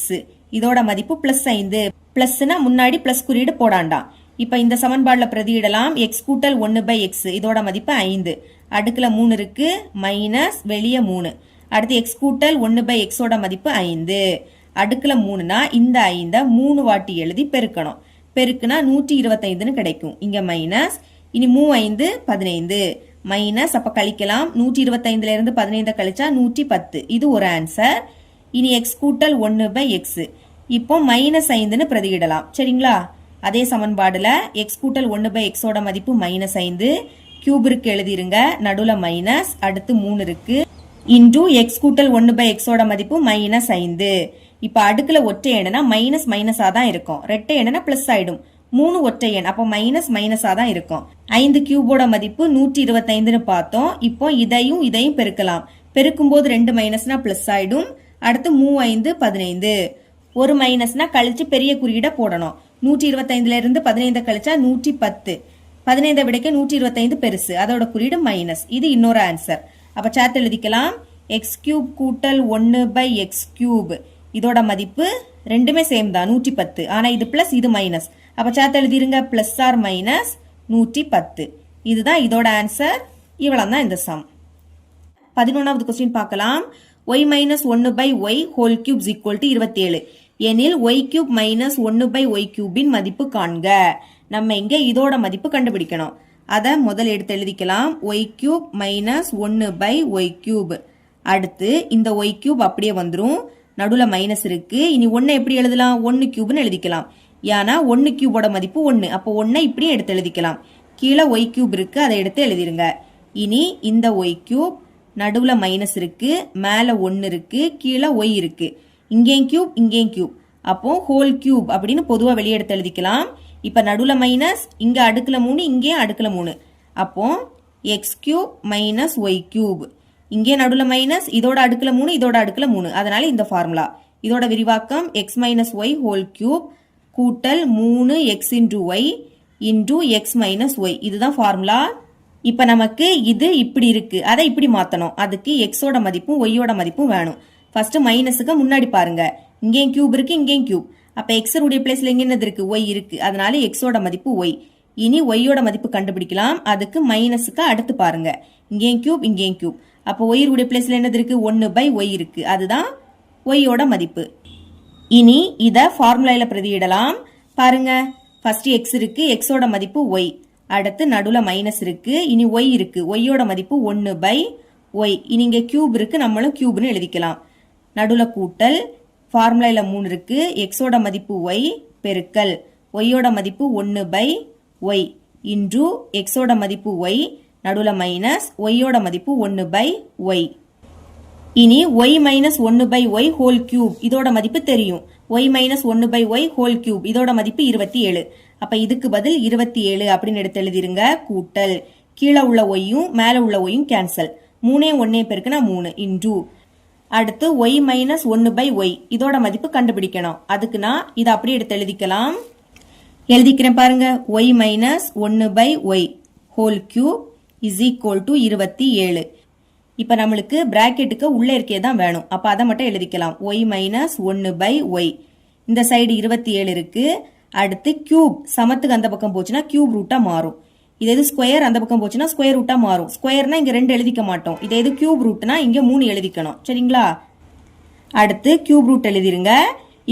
இதோட மதிப்பு பிளஸ் 5. பிளஸ்னா முன்னாடி பிளஸ் குறியீடு போடாண்டாம். இப்ப இந்த சமன்பாடுல பிரதியிடலாம். எக்ஸ் கூட்டல் 1/x இதோட மதிப்பு 5. அடுக்குல 3 இருக்கு, மைனஸ், வெளியே 3. அடுத்து எக்ஸ் கூட்டல் 1/x ஓட மதிப்பு 5. அடுக்குல 3னா இந்த 5 3 வாட்டி எழுதி பெருக்கணும். பெருக்குனா 125ன்னு கிடைக்கும். இங்க மைனஸ். இனி 3 5 15 மைனஸ். அப்ப கழிக்கலாம். 125ல இருந்து 15 கழிச்சா 110. இது ஒரு ஆன்சர். இனி எக்ஸ் கூட்டல் 1/x. இப்போ மைனஸ் 5ன்னு பிரதியிடலாம். சரிங்களா? அதே சமன்பாடுல எக்ஸ் கூட்டல் 1/x ஓட மதிப்பு மைனஸ் 5. கியூப் இருக்கு, எழுதிருங்க. நடுவுல மைனஸ், அடுத்து 3 இருக்கு, இன்டு எக்ஸ் கூட்டல் 1/x ஓட மதிப்பு மைனஸ் 5. இப்ப அடுக்குல ஒற்றை எண்ணனா மைனஸ் மைனஸா தான் இருக்கும். ரெட்டை எண்ணனா பிளஸ் ஆயிடும். 3 ஒற்றை எண், அப்ப மைனஸ் மைனஸா தான் இருக்கும். 5 கியூபோட மதிப்பு 125ன்னு பார்த்தோம். இப்போ இதையும் இதையும் பெருக்கலாம். பெருக்கும் போது 2 மைனஸ்னா பிளஸ் ஆயிடும். அடுத்து 3 5 15. ஒரு மைனஸ்னா கழிச்சு பெரிய குறியீட போடணும். 125ல இருந்து 15 கழிச்சா 110. 15 விடைக்க 125 பெருசு, அதோட குறியீடு மைனஸ். இது இன்னொரு ஆன்சர். அப்ப சேர்த்து எழுதிக்கலாம். எக்ஸ் கியூப் கூட்டல் 1/x கியூப் இதோட மதிப்பு ரெண்டுமே சேம் தான், 110. ஆனா இது பிளஸ், இது மைனஸ். அப்ப சேர்த்து எழுதிருங்க. Plus or minus 110. இதுதான் இதோட ஆன்சர். இவ்வளவு தான் இந்த சம். 11வது கொஸ்டின் பார்க்கலாம். y minus 1/y whole cube equal to 27 எனில் y கியூப் மைனஸ் 1/y கியூபின் மதிப்பு காண்க. நம்ம இங்க இதோட மதிப்பு கண்டுபிடிக்கணும். அத முதல் எடுத்து எழுதிக்கலாம். y cube minus 1/y cube. அடுத்து இந்த y கியூப் அப்படியே வந்துரும். நடுவுல மைனஸ் இருக்கு. இனி 1 எப்படி எழுதலாம்? 1 கியூப்னு எழுதிக்கலாம். ஏன்னா 1 கியூபோட மதிப்பு 1. அப்போ 1 இப்படியே எடுத்து எழுதிக்கலாம். கீழே y கியூப் இருக்கு, அதை எடுத்து எழுதிருங்க. இனி இந்த y கியூப், நடுவுல மைனஸ் இருக்கு, மேல 1 இருக்கு, கீழே y இருக்கு. இங்கேயும் கியூப் இங்கேயும் கியூப், அப்போ ஹோல் கியூப் அப்படின்னு பொதுவாக வெளியே எடுத்து எழுதிக்கலாம். இப்போ நடுவில் மைனஸ், இங்கே அடுக்கில் 3 இங்கேயும் அடுக்கில் 3, அப்போ x cube minus y cube. இங்கே நடுவில் மைனஸ், இதோட அடுக்கில் 3 இதோட அடுக்கில் 3, அதனால இந்த ஃபார்முலா. இதோட விரிவாக்கம் x minus y whole cube கூட்டல் 3 x into y into x minus y, இதுதான் ஃபார்முலா. இப்போ நமக்கு இது இப்படி இருக்கு, அதை இப்படி மாற்றணும். அதுக்கு எக்ஸோட மதிப்பும் ஒய்யோட மதிப்பும் வேணும். ஃபர்ஸ்ட் மைனஸுக்கு முன்னாடி பாருங்க, இங்கேயும் கியூப் இருக்கு இங்கேயும் கியூப், அப்போ எக்ஸருடைய பிளேஸ்ல எங்க என்னது இருக்கு, ஒய் இருக்கு, அதனால எக்ஸோட மதிப்பு ஒய். இனி ஒய்யோட மதிப்பு கண்டுபிடிக்கலாம். அதுக்கு மைனஸுக்கு அடுத்து பாருங்க, இங்கேயும் கியூப் இங்கேயும் கியூப், அப்போ ஒய்யுடைய பிளேஸ்ல என்னது இருக்கு, 1/y இருக்கு, அதுதான் ஒய்யோட மதிப்பு. இனி இதை ஃபார்முலால பிரதியிடலாம். பாருங்க, ஃபர்ஸ்ட் எக்ஸ் இருக்கு, எக்ஸோட மதிப்பு ஒய், அடுத்து நடுவில் மைனஸ் இருக்கு, இனி ஒய் இருக்கு, ஒய்யோட மதிப்பு 1/y. இனி இங்கே கியூப் இருக்கு, நம்மளும் கியூப்னு எழுதிக்கலாம். நடுவில் கூட்டல், ஃபார்முலால 3 இருக்கு, எக்ஸோட மதிப்பு ஒய் பெருக்கல் ஒய்யோட மதிப்பு 1/y இன்டூ எக்ஸோட மதிப்பு ஒய், நடுவில் மைனஸ், ஒய்யோட மதிப்பு 1/y. இனி Y minus 1/y whole cube, இதோட மதிப்பு தெரியும். Y minus 1/y whole cube, இதோட மதிப்பு 27. அப்ப இதுக்கு பதில் 27 அப்படின்னு எடுத்து எழுதிருங்க. கூட்டல், கீழே உள்ள ஒய்யும் மேல உள்ள ஒய்யும் கேன்சல், 3 1 பெருக்குனா 3 இன்டூ, அடுத்து ஒய் மைனஸ் 1/y இதோட மதிப்பு கண்டுபிடிக்கணும். அதுக்கு நான் இதை அப்படியே எடுத்து எழுதிக்கலாம். எழுதிக்கிறேன் பாருங்க, y minus 1/y whole cube is equal to 27. இப்போ நம்மளுக்கு பிராக்கெட்டுக்கு உள்ள இருக்கே தான் வேணும், அப்போ அதை மட்டும் எழுதிக்கலாம். ஒய் மைனஸ் 1/y, இந்த சைடு 27 இருக்கு. அடுத்து கியூப், சமத்துக்கு அந்த பக்கம் போச்சுன்னா கியூப் ரூட்டா மாறும். இது எது ஸ்கொயர் அந்த பக்கம் போச்சுன்னா ஸ்கொயர் ரூட்டா மாறும். ஸ்கொயர்னா இங்க 2 எழுதிக்க மாட்டோம். இதே இது கியூப் ரூட்னா இங்க 3 எழுதிக்கணும். சரிங்களா? அடுத்து கியூப் ரூட் எழுதிருங்க.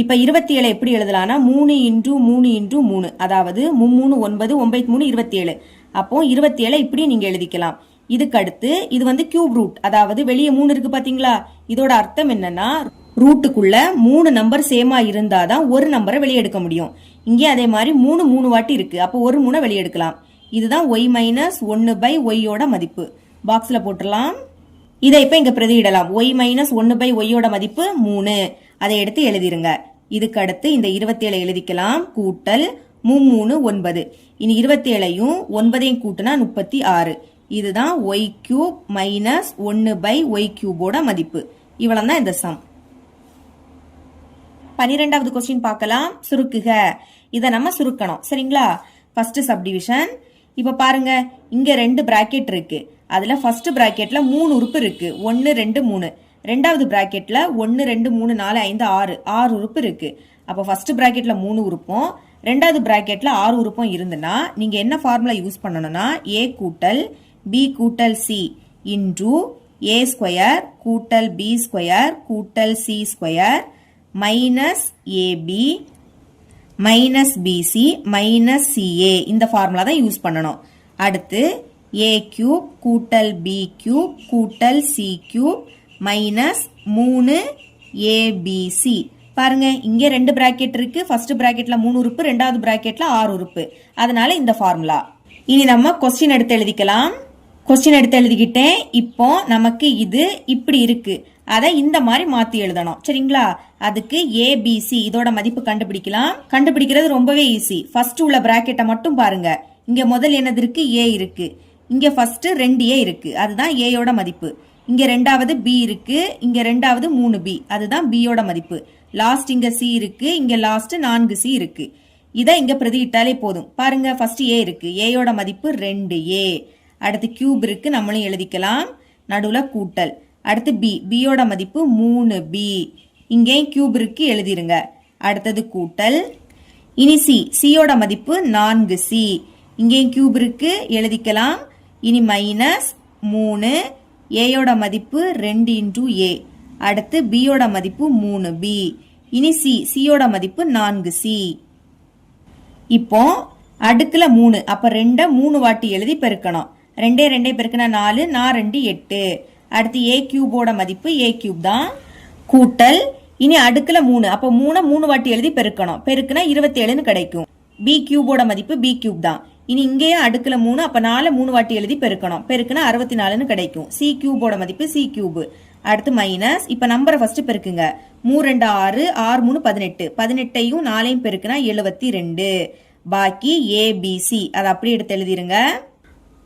இப்ப 27 எப்படி எழுதலாம்னா 3 இன்டூ 3 இன்டூ 3, அதாவது 3 9 9 3 27. அப்போ 27 இப்படி நீங்க எழுதிக்கலாம். இதுக்கு அடுத்து இது வந்து கியூப் ரூட், அதாவது வெளியே 3 இருக்கு பாத்தீங்களா? இதோட அர்த்தம் என்னன்னா ரூட்டுக்குள்ள 3 நம்பர் சேமா இருந்தாதான் ஒரு நம்பரை வெளியே எடுக்க முடியும். இங்கே அதே மாதிரி 3 வாட்டி இருக்கு, அப்போ ஒரு 3 வெளியே எடுக்கலாம். இதுதான் ஒய் மைனஸ் 1/y மதிப்பு. பாக்ஸ்ல போட்டுடலாம். இதை இப்ப இங்க பிரதியிடலாம். ஒய் மைனஸ் 1/y மதிப்பு 3, அதை எடுத்து எழுதிருங்க. இதுக்கு அடுத்து இந்த 27 எழுதிக்கலாம். கூட்டல் 3 9, இனி 27ஐயும் 9ஐயும் கூட்டினா 36. இதுதான் ஒய் கியூப் மைனஸ் 1/y மதிப்பு. இவ்வளவுதான் இந்த சம். 12வது கொஸ்டின் பார்க்கலாம். சுருக்குக. இதை நம்ம சுருக்கணும். சரிங்களா? First subdivision. இப்ப பாருங்க, இங்க 2 பிராக்கெட் இருக்கு. அதுல ஃபர்ஸ்ட் பிராக்கெட்ல 3 உறுப்பு இருக்கு. 1 2 3. ரெண்டாவது பிராக்கெட்ல 1 2 3 4 5 6 உறுப்பு இருக்கு. அப்ப ஃபர்ஸ்ட் பிராக்கெட்ல 3 உறுப்பும் ரெண்டாவது பிராக்கெட்ல 6 உறுப்பும் இருந்துன்னா நீங்க என்ன ஃபார்முலா யூஸ் பண்ணணும்னா a கூட்டல் b கூட்டல் c இன்டூ a ஸ்கொயர் கூட்டல் b ஸ்கொயர் கூட்டல் c square minus ab minus bc minus ca, இந்த ஃபார்முலா தான் யூஸ் பண்ணணும். அடுத்து a கியூப் கூட்டல் b கியூப் கூட்டல் c கியூப் மைனஸ் 3 abc. பாருங்க, இங்க 2 பிராக்கெட் இருக்கு. ஃபர்ஸ்ட் பிராக்கெட்ல 3 உறுப்பு, ரெண்டாவது பிராக்கெட்ல 6 உறுப்பு. அதனால இந்த ஃபார்முலா. இனி நம்ம கொஸ்டின் எடுத்து எழுதிக்கலாம். கொஸ்டின் எடுத்து எழுதிக்கிட்டேன். இப்போ நமக்கு இது இப்படி இருக்கு, அதை இந்த மாதிரி மாத்தி எழுதணும். சரிங்களா? அதுக்கு ஏபிசி இதோட மதிப்பு கண்டுபிடிக்கலாம். கண்டுபிடிக்கிறது ரொம்பவே ஈஸி. ஃபர்ஸ்ட் உள்ள பிராக்கெட்டை மட்டும் பாருங்க. இங்க முதல் என்னது இருக்கு, ஏ இருக்கு. இங்க ஃபர்ஸ்ட் 2a இருக்கு, அதுதான் ஏயோட மதிப்பு. இங்க ரெண்டாவது பி இருக்கு, இங்க ரெண்டாவது 3b, அதுதான் பியோட மதிப்பு. லாஸ்ட் இங்க சி இருக்கு, இங்க லாஸ்ட் 4c இருக்கு. இதை இங்க பிரதியிட்டாலே போதும். பாருங்க, ஃபர்ஸ்ட் ஏ இருக்கு, ஏயோட மதிப்பு 2a. அடுத்து கியூப் இருக்கு, நம்மளும் எழுதிக்கலாம். நடுவுல கூட்டல். அடுத்து பி, பியோட மதிப்பு 3b. இங்கேயும் கியூப் இருக்கு, எழுதிருங்க. அடுத்தது கூட்டல். இனி சி, சியோட மதிப்பு 4c. இங்கேயும் கியூப் இருக்கு, எழுதிக்கலாம். இனி மைனஸ் 3, ஏயோட மதிப்பு 2 இன்டூ ஏ. அடுத்து பியோட மதிப்பு 3b. இனி சி, சியோட மதிப்பு 4c. இப்போ அடுக்குல 3, அப்ப 2 3 வாட்டி எழுதி பெருக்கணும். 2 2 பெருக்கினா 4, 4 2 8. அடுத்து ஏ கியூபோட மதிப்பு ஏ கியூப் தான். கூட்டல். இனி அடுக்குல 3, அப்ப 3 வாட்டி எழுதி பெருக்கணும். பெருக்குனா 27ன்னு கிடைக்கும். பி கியூபோட மதிப்பு பி கியூப் தான். இனி இங்கேயும் அடுக்குல 3, அப்ப 4 3 வாட்டி எழுதி பெருக்கணும். பெருக்குனா 64ன்னு கிடைக்கும். சி கியூபோட மதிப்பு சி கியூப். அடுத்து மைனஸ். இப்போ நம்பரை ஃபர்ஸ்ட் பெருக்குங்க. 3 2 6, 6 3 18, 18ஐயும் 4ஐயும் பெருக்குனா 72. பாக்கி ஏபிசி அதை அப்படியே எடுத்து எழுதிருங்க.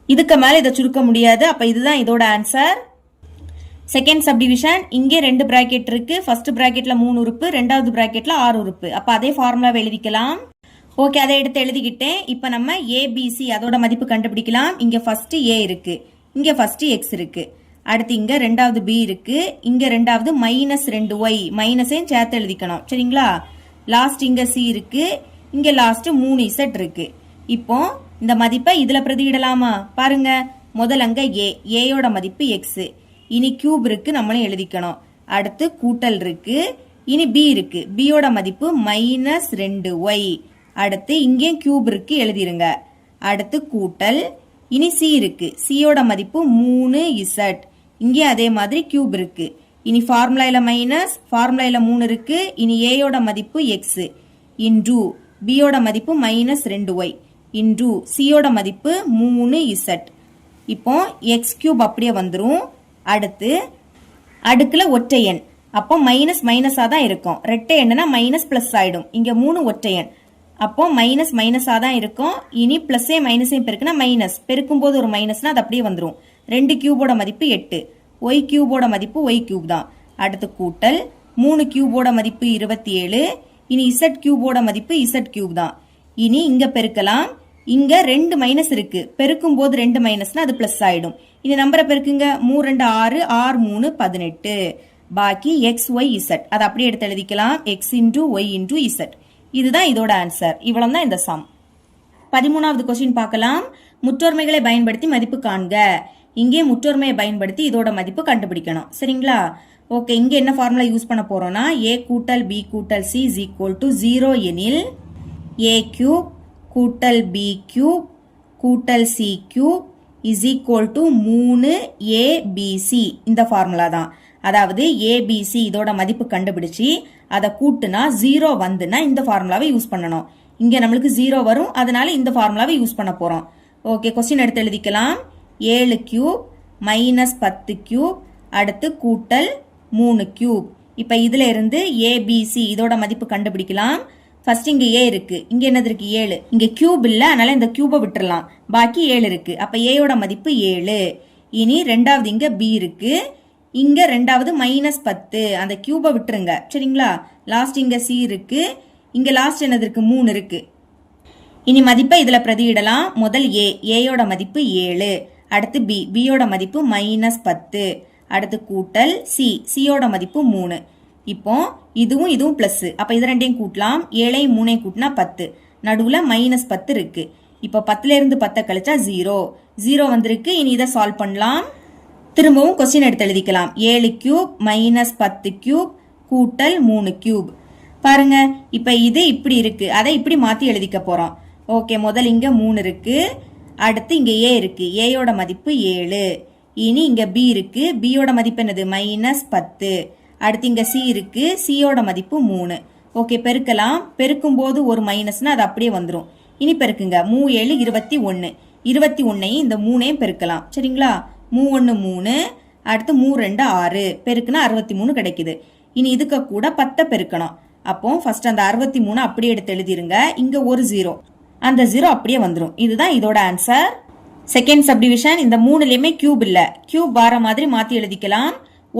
இதுக்கு மேல இதை சுருக்க முடியாது. அப்ப இதுதான் இதோட ஆன்சர். Second subdivision. இங்கே 2 பிராக்கெட் இருக்கு. ஃபர்ஸ்ட் பிராக்கெட்ல 3 உறுப்பு, ரெண்டாவது பிராக்கெட்ல 6 உறுப்பு. அப்ப அதே ஃபார்முலாவை எழுதிக்கலாம். ஓகே, அதை எடுத்து எழுதிக்கிட்டேன். இப்ப நம்ம ஏபிசி அதோட மதிப்பு கண்டுபிடிக்கலாம். இங்க ஃபர்ஸ்ட் ஏ இருக்கு, இங்க ஃபர்ஸ்ட் எக்ஸ் இருக்கு, அடுத்து இங்க ரெண்டாவது பி இருக்கு, இங்க ரெண்டாவது -2y மைனஸையும் சேர்த்து எழுதிக்கணும். சரிங்களா? லாஸ்ட் இங்க சி இருக்கு, இங்க லாஸ்ட் 3z இருக்கு. இப்போ இந்த மதிப்பை இதுல பிரதியிடலாமா? பாருங்க, முதல் அங்க ஏயோட மதிப்பு எக்ஸ், இனி கியூப் இருக்கு, நம்மளும் எழுதிக்கணும். அடுத்து கூட்டல் இருக்கு, இனி பி இருக்கு, பியோட மதிப்பு -2y. அடுத்து இங்கேயும் கியூப் இருக்கு, எழுதிருங்க. அடுத்து கூட்டல், இனி சி இருக்கு, சியோட மதிப்பு 3z, இங்கே அதே மாதிரி கியூப் இருக்கு. இனி ஃபார்முலாயில மைனஸ், ஃபார்முலாயில 3 இருக்கு, இனி ஏயோட மதிப்பு எக்ஸ் இன்டு பியோட மதிப்பு -2y இன்டு சியோட மதிப்பு 3z. இப்போ எக்ஸ் கியூப் அப்படியே வந்துரும். அடுத்து அடுக்குல ஒற்றை எண், அப்போ மைனஸ் மைனஸா தான் இருக்கும். ரெட்டை எண்ணுனா மைனஸ் பிளஸ் ஆயிடும். இங்க 3 ஒற்றை எண், அப்போ மைனஸ் மைனஸா தான் இருக்கும். இனி பிளஸே மைனஸையும் பெருக்குனா மைனஸ், பெருக்கும் போது ஒரு மைனஸ்னா அது அப்படியே வந்துரும். 2 கியூபோட மதிப்பு 8, ஒய் கியூபோட மதிப்பு ஒய் கியூப் தான். அடுத்து கூட்டல் 3 கியூபோட மதிப்பு 27, இனி இசட் கியூபோட மதிப்பு இசட் கியூப் தான். இனி இங்க பெருக்கலாம். இங்க 2 மைனஸ் இருக்கு, பெருக்கும் போது 2 மைனஸ்னா அது பிளஸ் ஆயிடும். இனி நம்பரை பெருக்குங்க. 3 2 6, 6 3 18. பாக்கி எக்ஸ் ஒய் இசட் அதை அப்படியே எடுத்து எழுதிக்கலாம். X into y into z. இதுதான் இதோட ஆன்சர். இவ்வளவு தான் இந்த சம். 13வது கொஸ்டின் பார்க்கலாம். முற்றொருமைகளை பயன்படுத்தி மதிப்பு காண்க. இங்கே முற்றொருமையை பயன்படுத்தி இதோட மதிப்பு கண்டுபிடிக்கணும். சரிங்களா? ஓகே, இங்க என்ன ஃபார்முலா யூஸ் பண்ண போறோம்னா, a கூட்டல் b கூட்டல் c is equal to 0 எனில் a கியூப் கூட்டல் b கியூப் கூட்டல் c cube is equal to 3abc. இந்த ஃபார்முலா தான். அதாவது abc இதோட மதிப்பு கண்டுபிடிச்சி அதை கூட்டுனா 0 வந்துன்னா இந்த ஃபார்முலாவை யூஸ் பண்ணணும். இங்க நம்மளுக்கு 0 வரும், அதனால இந்த ஃபார்முலாவை யூஸ் பண்ண போறோம். ஓகே, கொஸ்டின் எடுத்து எழுதிக்கலாம். 7 கியூப் -10 கியூப் அடுத்து கூட்டல் 3 கியூப். இப்ப இதுல இருந்து ஏபிசி இதோட மதிப்பு கண்டுபிடிக்கலாம். ஃபர்ஸ்ட் இங்க ஏ இருக்கு, இங்க என்னது இருக்கு 7, இங்க கியூப் இல்ல, அதனால இந்த கியூபை விட்டுறலாம். பாக்கி 7 இருக்கு, அப்ப ஏயோட மதிப்பு 7. இனி ரெண்டாவது இங்க பி இருக்கு, இங்க ரெண்டாவது -10, அந்த கியூபை விட்டுருங்க. சரிங்களா? லாஸ்ட் இங்க சி இருக்கு, இங்க லாஸ்ட் என்னது இருக்கு 3 இருக்கு. இனி மதிப்பை இதுல பிரதியிடலாம். முதல் ஏயோட மதிப்பு 7, அடுத்து பியோட மதிப்பு -10, அடுத்து கூட்டல் சியோட மதிப்பு 3. இப்போ இதுவும் இதுவும் பிளஸ், அப்ப இது ரெண்டையும் கூட்டலாம். 7ஐயும் 3ஐயும் கூட்டினா 10, நடுவுல -10 இருக்கு. இப்போ 10ல இருந்து 10 கழிச்சா 0 வந்திருக்கு. இனி இதை சால்வ் பண்ணலாம். திரும்பவும் கொஸ்டின் எடுத்து எழுதிக்கலாம். 7 கியூப் -10 கியூப் கூட்டல் 3 கியூப். பாருங்க, இப்ப இது இப்படி இருக்கு, அதை இப்படி மாத்தி எழுதிக்க போறோம். ஓகே, முதல் இங்க 3 இருக்கு, அடுத்து இங்க ஏ இருக்கு, ஏயோட மதிப்பு 7. இனி இங்க பி இருக்கு, பியோட மதிப்பு என்னது -10. அடுத்து இங்க சி இருக்கு, சியோட மதிப்பு 3. ஓகே, பெருக்கலாம். பெருக்கும் போது ஒரு மைனஸ்னா அது அப்படியே வந்துடும். இனி பெருக்குங்க. 3 7 21, 21ஐயும் இந்த 3ஐயும் பெருக்கலாம். சரிங்களா? 3 1 3, அடுத்து 3 2 6, பெருக்குனா 63 கிடைக்குது. இனி இதுக்கு கூட 10 பெருக்கணும். அப்போ ஃபர்ஸ்ட் அந்த 63 அப்படியே எடுத்து எழுதிருங்க. இங்க ஒரு 0, அந்த 0 அப்படியே வந்துடும். இதுதான் இதோட ஆன்சர். Second subdivision. இந்த 3லயுமே கியூப் இல்ல, கியூப் வார மாதிரி மாத்தி எழுதிக்கலாம்.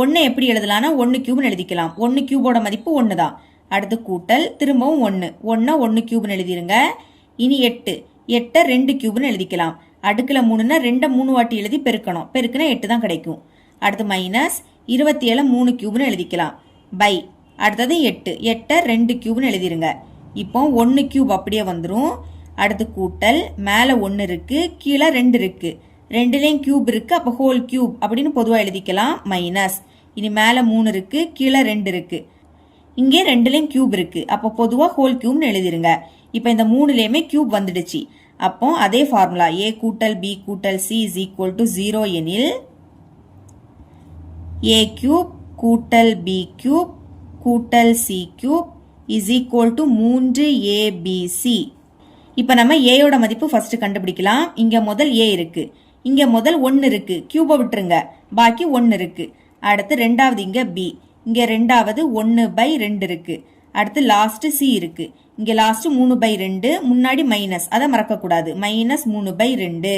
1 எப்படி எழுதலாம்னா 1 கியூப்னு எழுதிக்கலாம். 1 கியூபோட மதிப்பு 1 தான். அடுத்து கூட்டல், திரும்பவும் 1 கியூப்னு எழுதிருங்க. இனி 8 2 கியூப்னு எழுதிக்கலாம். அடுக்குல 3னா 2 3 வாட்டி எழுதி பெருக்கணும், பெருக்குனா 8 தான் கிடைக்கும். அடுத்து மைனஸ் 27 3 கியூப்னு எழுதிக்கலாம். பை அடுத்தது 8 2 கியூப்னு எழுதிருங்க. இப்போ 1 கியூப் அப்படியே வந்துடும். அடுத்து கூட்டல், மேல 1 இருக்கு, கீழே 2 இருக்கு, 2லயும் கியூப் இருக்கு, அப்ப ஹோல் கியூப் அப்படின்னு பொதுவா எழுதிக்கலாம். மைனஸ், இனி மேல 3 இருக்கு, கீழே 2 இருக்கு, இங்கே 2லயும் கியூப் இருக்கு, அப்ப பொதுவா ஹோல் கியூப்னு எழுதிருங்க. இப்ப இந்த 3லயுமே கியூப் வந்துடுச்சு. அப்போ அதே ஃபார்முலா a கூட்டல் b கூட்டல் c is equal to 0 எனில் a கியூப் கூட்டல் b கியூப் கூட்டல் c cube is equal to 3abc. இப்ப நம்ம ஏயோட மதிப்பு ஃபர்ஸ்ட் கண்டுபிடிக்கலாம். இங்க முதல் ஏ இருக்கு, இங்க முதல் 1 இருக்கு, கியூபை விட்டுருங்க, பாக்கி 1 இருக்கு. அடுத்து ரெண்டாவது இங்கே பி, இங்கே ரெண்டாவது 1/2 இருக்குது. அடுத்து லாஸ்ட்டு சி இருக்குது. இங்கே லாஸ்ட்டு 3/2, முன்னாடி மைனஸ், அதை மறக்கக்கூடாது. -3/2.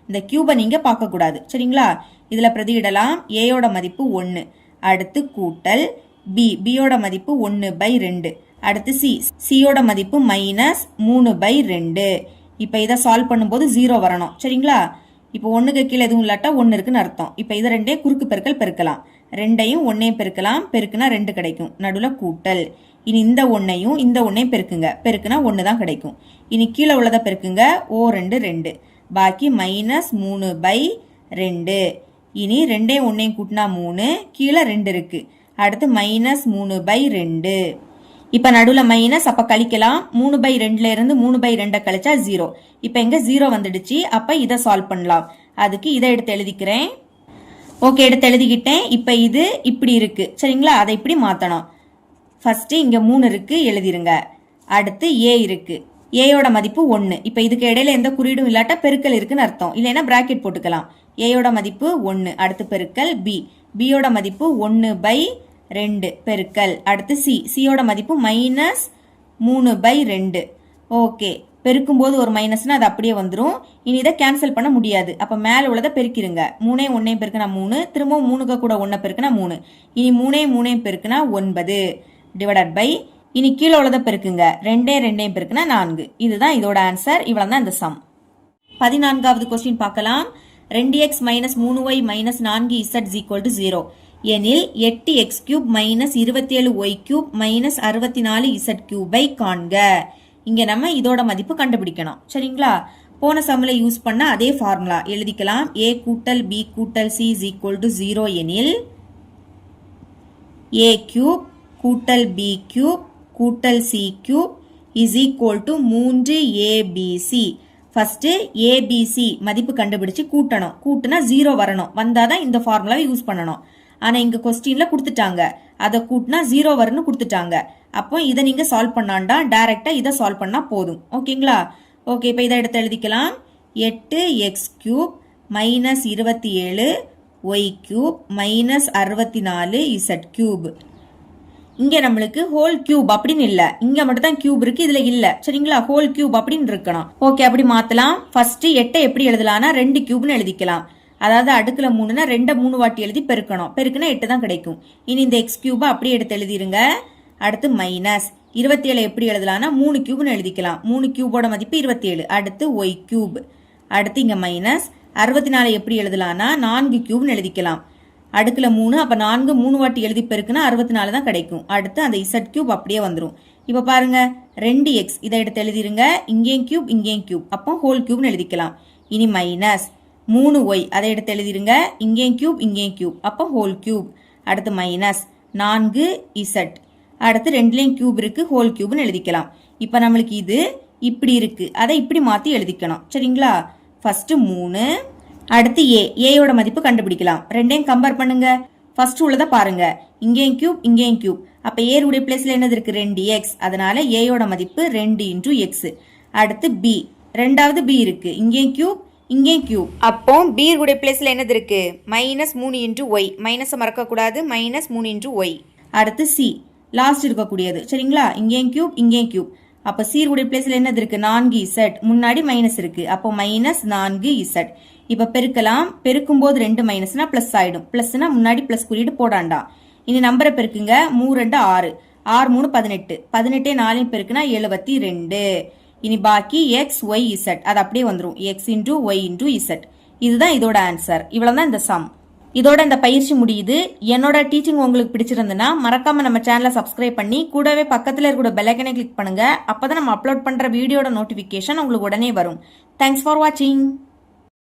இந்த கியூபை நீங்கள் பார்க்கக்கூடாது. சரிங்களா? இதில் பிரதியிடலாம். ஏயோட மதிப்பு 1. அடுத்து கூட்டல் பி, பியோட மதிப்பு 1/2. அடுத்து சி, சியோட மதிப்பு -3/2. இப்போ இதை சால்வ் பண்ணும்போது 0 வரணும். சரிங்களா? இப்போ 1க்கு கீழே எதுவும் இல்லாட்டா 1 இருக்குன்னு அர்த்தம். இப்போ இதை ரெண்டே குறுக்கு பெருக்கல் பெருக்கலாம். 2ஐயும் 1ஐயும் பெருக்கலாம். பெருக்குனா 2 கிடைக்கும். நடுவில் கூட்டல். இனி இந்த 1ஐயும் இந்த 1ஐயும் பெருக்குங்க. பெருக்குனா 1 தான் கிடைக்கும். இனி கீழே உள்ளதை பெருக்குங்க. 2 2. பாக்கி -3/2. இனி 2ஐயும் 1ஐயும் கூட்டினா 3, கீழே 2 இருக்கு. அடுத்து -3/2. இப்போ நடுவில் மைனஸ், அப்போ கழிக்கலாம். 3/2 இருந்து 3/2 கழிச்சா 0. இப்போ எங்க 0 வந்துடுச்சு. அப்போ இதை சால்வ் பண்ணலாம். அதுக்கு இதை எடுத்து எழுதிக்கிறேன். ஓகே, எடுத்து எழுதிக்கிட்டேன். இப்போ இது இப்படி இருக்கு. சரிங்களா? அதை இப்படி மாற்றணும். ஃபர்ஸ்ட் இங்கே 3 இருக்கு, எழுதிருங்க. அடுத்து ஏ இருக்கு. ஏயோட மதிப்பு 1. இப்போ இதுக்கு இடையில எந்த குறியீடும் இல்லாட்டா பெருக்கல் இருக்குன்னு அர்த்தம். இல்லைன்னா பிராக்கெட் போட்டுக்கலாம். ஏயோட மதிப்பு 1. அடுத்து பெருக்கல் பி, பியோட மதிப்பு 1/2 பெருக்கல். அடுத்து சி, சியோட மதிப்பு -3/2. ஓகே, பெருக்கும்போது ஒரு மைனஸ்னா அது அப்படியே வந்துடும். இனி இதை கேன்சல் பண்ண முடியாது. அப்போ மேலே உள்ளதை பெருக்கிருங்க. 3ஐயும் 1ஐயும் பெருக்கினா 3, திரும்பவும் 3க்கு கூட 1 பெருக்கினா 3. இனி 3ஐயும் 3ஐயும் பெருக்கினா 9 டிவைடட் பை, இனி கீழே உள்ளதை பெருக்குங்க. 2ஐயும் 2ஐயும் பெருக்கினா 4. இதுதான் இதோட ஆன்சர். இவ்வளோ தான் இந்த சம். 14வது கொஸ்டின் பார்க்கலாம். 2x - 3y - 4z = 0 எனில் 8x³ - 27y³ - 64z³ காண்க. இங்க நம்ம இதோட மதிப்பு கண்டுபிடிக்கணும். சரிங்களா? போன சம்ல யூஸ் பண்ண அதே ஃபார்முலா எழுதிக்கலாம். a கூட்டல் b கூட்டல் c = 0 எனில் a³ கூட்டல் b³ கூட்டல் c³ = 3abc. ஃபர்ஸ்ட் abc மதிப்பு கண்டுபிடிச்சு கூட்டணும். கூட்டுனா 0 வரணும். வந்தாதான் இந்த ஃபார்முலாவை யூஸ் பண்ணணும். ஆனா இங்க கொஸ்டின்ல கொடுத்துட்டாங்க, அதை கூட்டினா 0 வரும்னு கொடுத்துட்டாங்க. அப்போ இதை நீங்க சால்வ் பண்ணாண்டா டைரக்டா இதை சால்வ் பண்ணா போதும். ஓகேங்களா? ஓகே, இப்போ இதை எடுத்து எழுதிக்கலாம். 8x³ - 27y³ - 64z³. இங்க நம்மளுக்கு ஹோல் கியூப் அப்படின்னு இல்ல, இங்க மட்டும் தான் கியூப் இருக்கு, இதுல இல்ல. சரிங்களா? ஹோல் கியூப் அப்படின்னு இருக்கணும். ஓகே, அப்படி மாத்தலாம். ஃபர்ஸ்ட் 8 எப்படி எழுதலாம்னா 2 கியூப்னு எழுதிக்கலாம். அதாவது அடுக்குல 3னா 2 3 வாட்டி எழுதி பெருக்கணும். பெருக்குனா 8 தான் கிடைக்கும். இனி இந்த x³ அப்படியே எடுத்து எழுதிருங்க. அடுத்து மைனஸ் 27 எப்படி எழுதலாம்னா 3 கியூப்னு எழுதிக்கலாம். 3 கியூபோட மதிப்பு 27. அடுத்து y³. அடுத்து இங்க மைனஸ் 64 எப்படி எழுதலாம்னா 4 கியூப்னு எழுதிக்கலாம். அடுக்குல 3, அப்ப 4 3 வாட்டி எழுதி பெருக்குனா 64 தான் கிடைக்கும். அடுத்து அந்த z³ அப்படியே வந்துடும். இப்ப பாருங்க 2x இதை எடுத்து எழுதிருங்க. இங்கேயும் கியூப் இங்கேயும் கியூப், அப்போ ஹோல் கியூப்னு எழுதிக்கலாம். இனி மைனஸ் 3y அதை எடுத்து எழுதிருங்க. இங்கேயும் கியூப் இங்கேயும் கியூப், அப்போ ஹோல் கியூப். அடுத்து மைனஸ் 4z. அடுத்து 2லயும் கியூப் இருக்கு, ஹோல் கியூப்னு எழுதிக்கலாம். இப்ப நம்மளுக்கு இது இப்படி இருக்கு, அதை இப்படி மாத்தி எழுதிக்கணும். சரிங்களா? ஃபர்ஸ்ட் 3. அடுத்து ஏயோட மதிப்பு கண்டுபிடிக்கலாம். ரெண்டையும் கம்பேர் பண்ணுங்க. ஃபர்ஸ்ட் உள்ளதை பாருங்க. இங்கேயும் கியூப் இங்கேயும் கியூப், அப்ப ஏருடைய பிளேஸ்ல என்னது இருக்கு? 2x. அதனால ஏயோட மதிப்பு 2 × x. அடுத்து பி, ரெண்டாவது பி இருக்கு. இங்கேயும் கியூப் இங்கேயும் கியூப், அப்போ பி உடைய பிளேஸ்ல என்னது இருக்கு? -3 × y. மைனஸை மறக்க கூடாது. -3 × y. அடுத்து சி, லாஸ்ட் இருக்கக்கூடியது. சரிங்களா? இங்கேயும் கியூப் இங்கேயும் கியூப், அப்ப சி உடைய பிளேஸ்ல என்னது இருக்கு? 4z. முன்னாடி மைனஸ் இருக்கு, அப்போ -4z. இப்ப பெருக்கலாம். பெருக்கும் போது 2 மைனஸ்னா பிளஸ் ஆயிடும். பிளஸ்னா முன்னாடி பிளஸ் குறியீடு போடாண்டா. இனி நம்பரை பெருக்குங்க. 3 2 6, 6 3 18, 18 4 பெருக்குனா 72. இனி பாக்கி x y z, அது அப்படியே வந்துடும். x × y × z. இதுதான் இதோட ஆன்சர். இவ்வளவுதான் இந்த சம். இதோட இந்த பயிற்சி முடியுது. என்னோட டீச்சிங் உங்களுக்கு பிடிச்சிருந்ததுன்னா மறக்காம நம்ம சேனலை சப்ஸ்கிரைப் பண்ணி கூடவே பக்கத்துல இருக்கிற பெல் ஐக்கனை கிளிக் பண்ணுங்க. அப்பதான் நம்ம அப்லோட் பண்ற வீடியோட நோட்டிபிகேஷன் உங்களுக்கு உடனே வரும். தேங்க்ஸ் ஃபார் வாட்சிங்.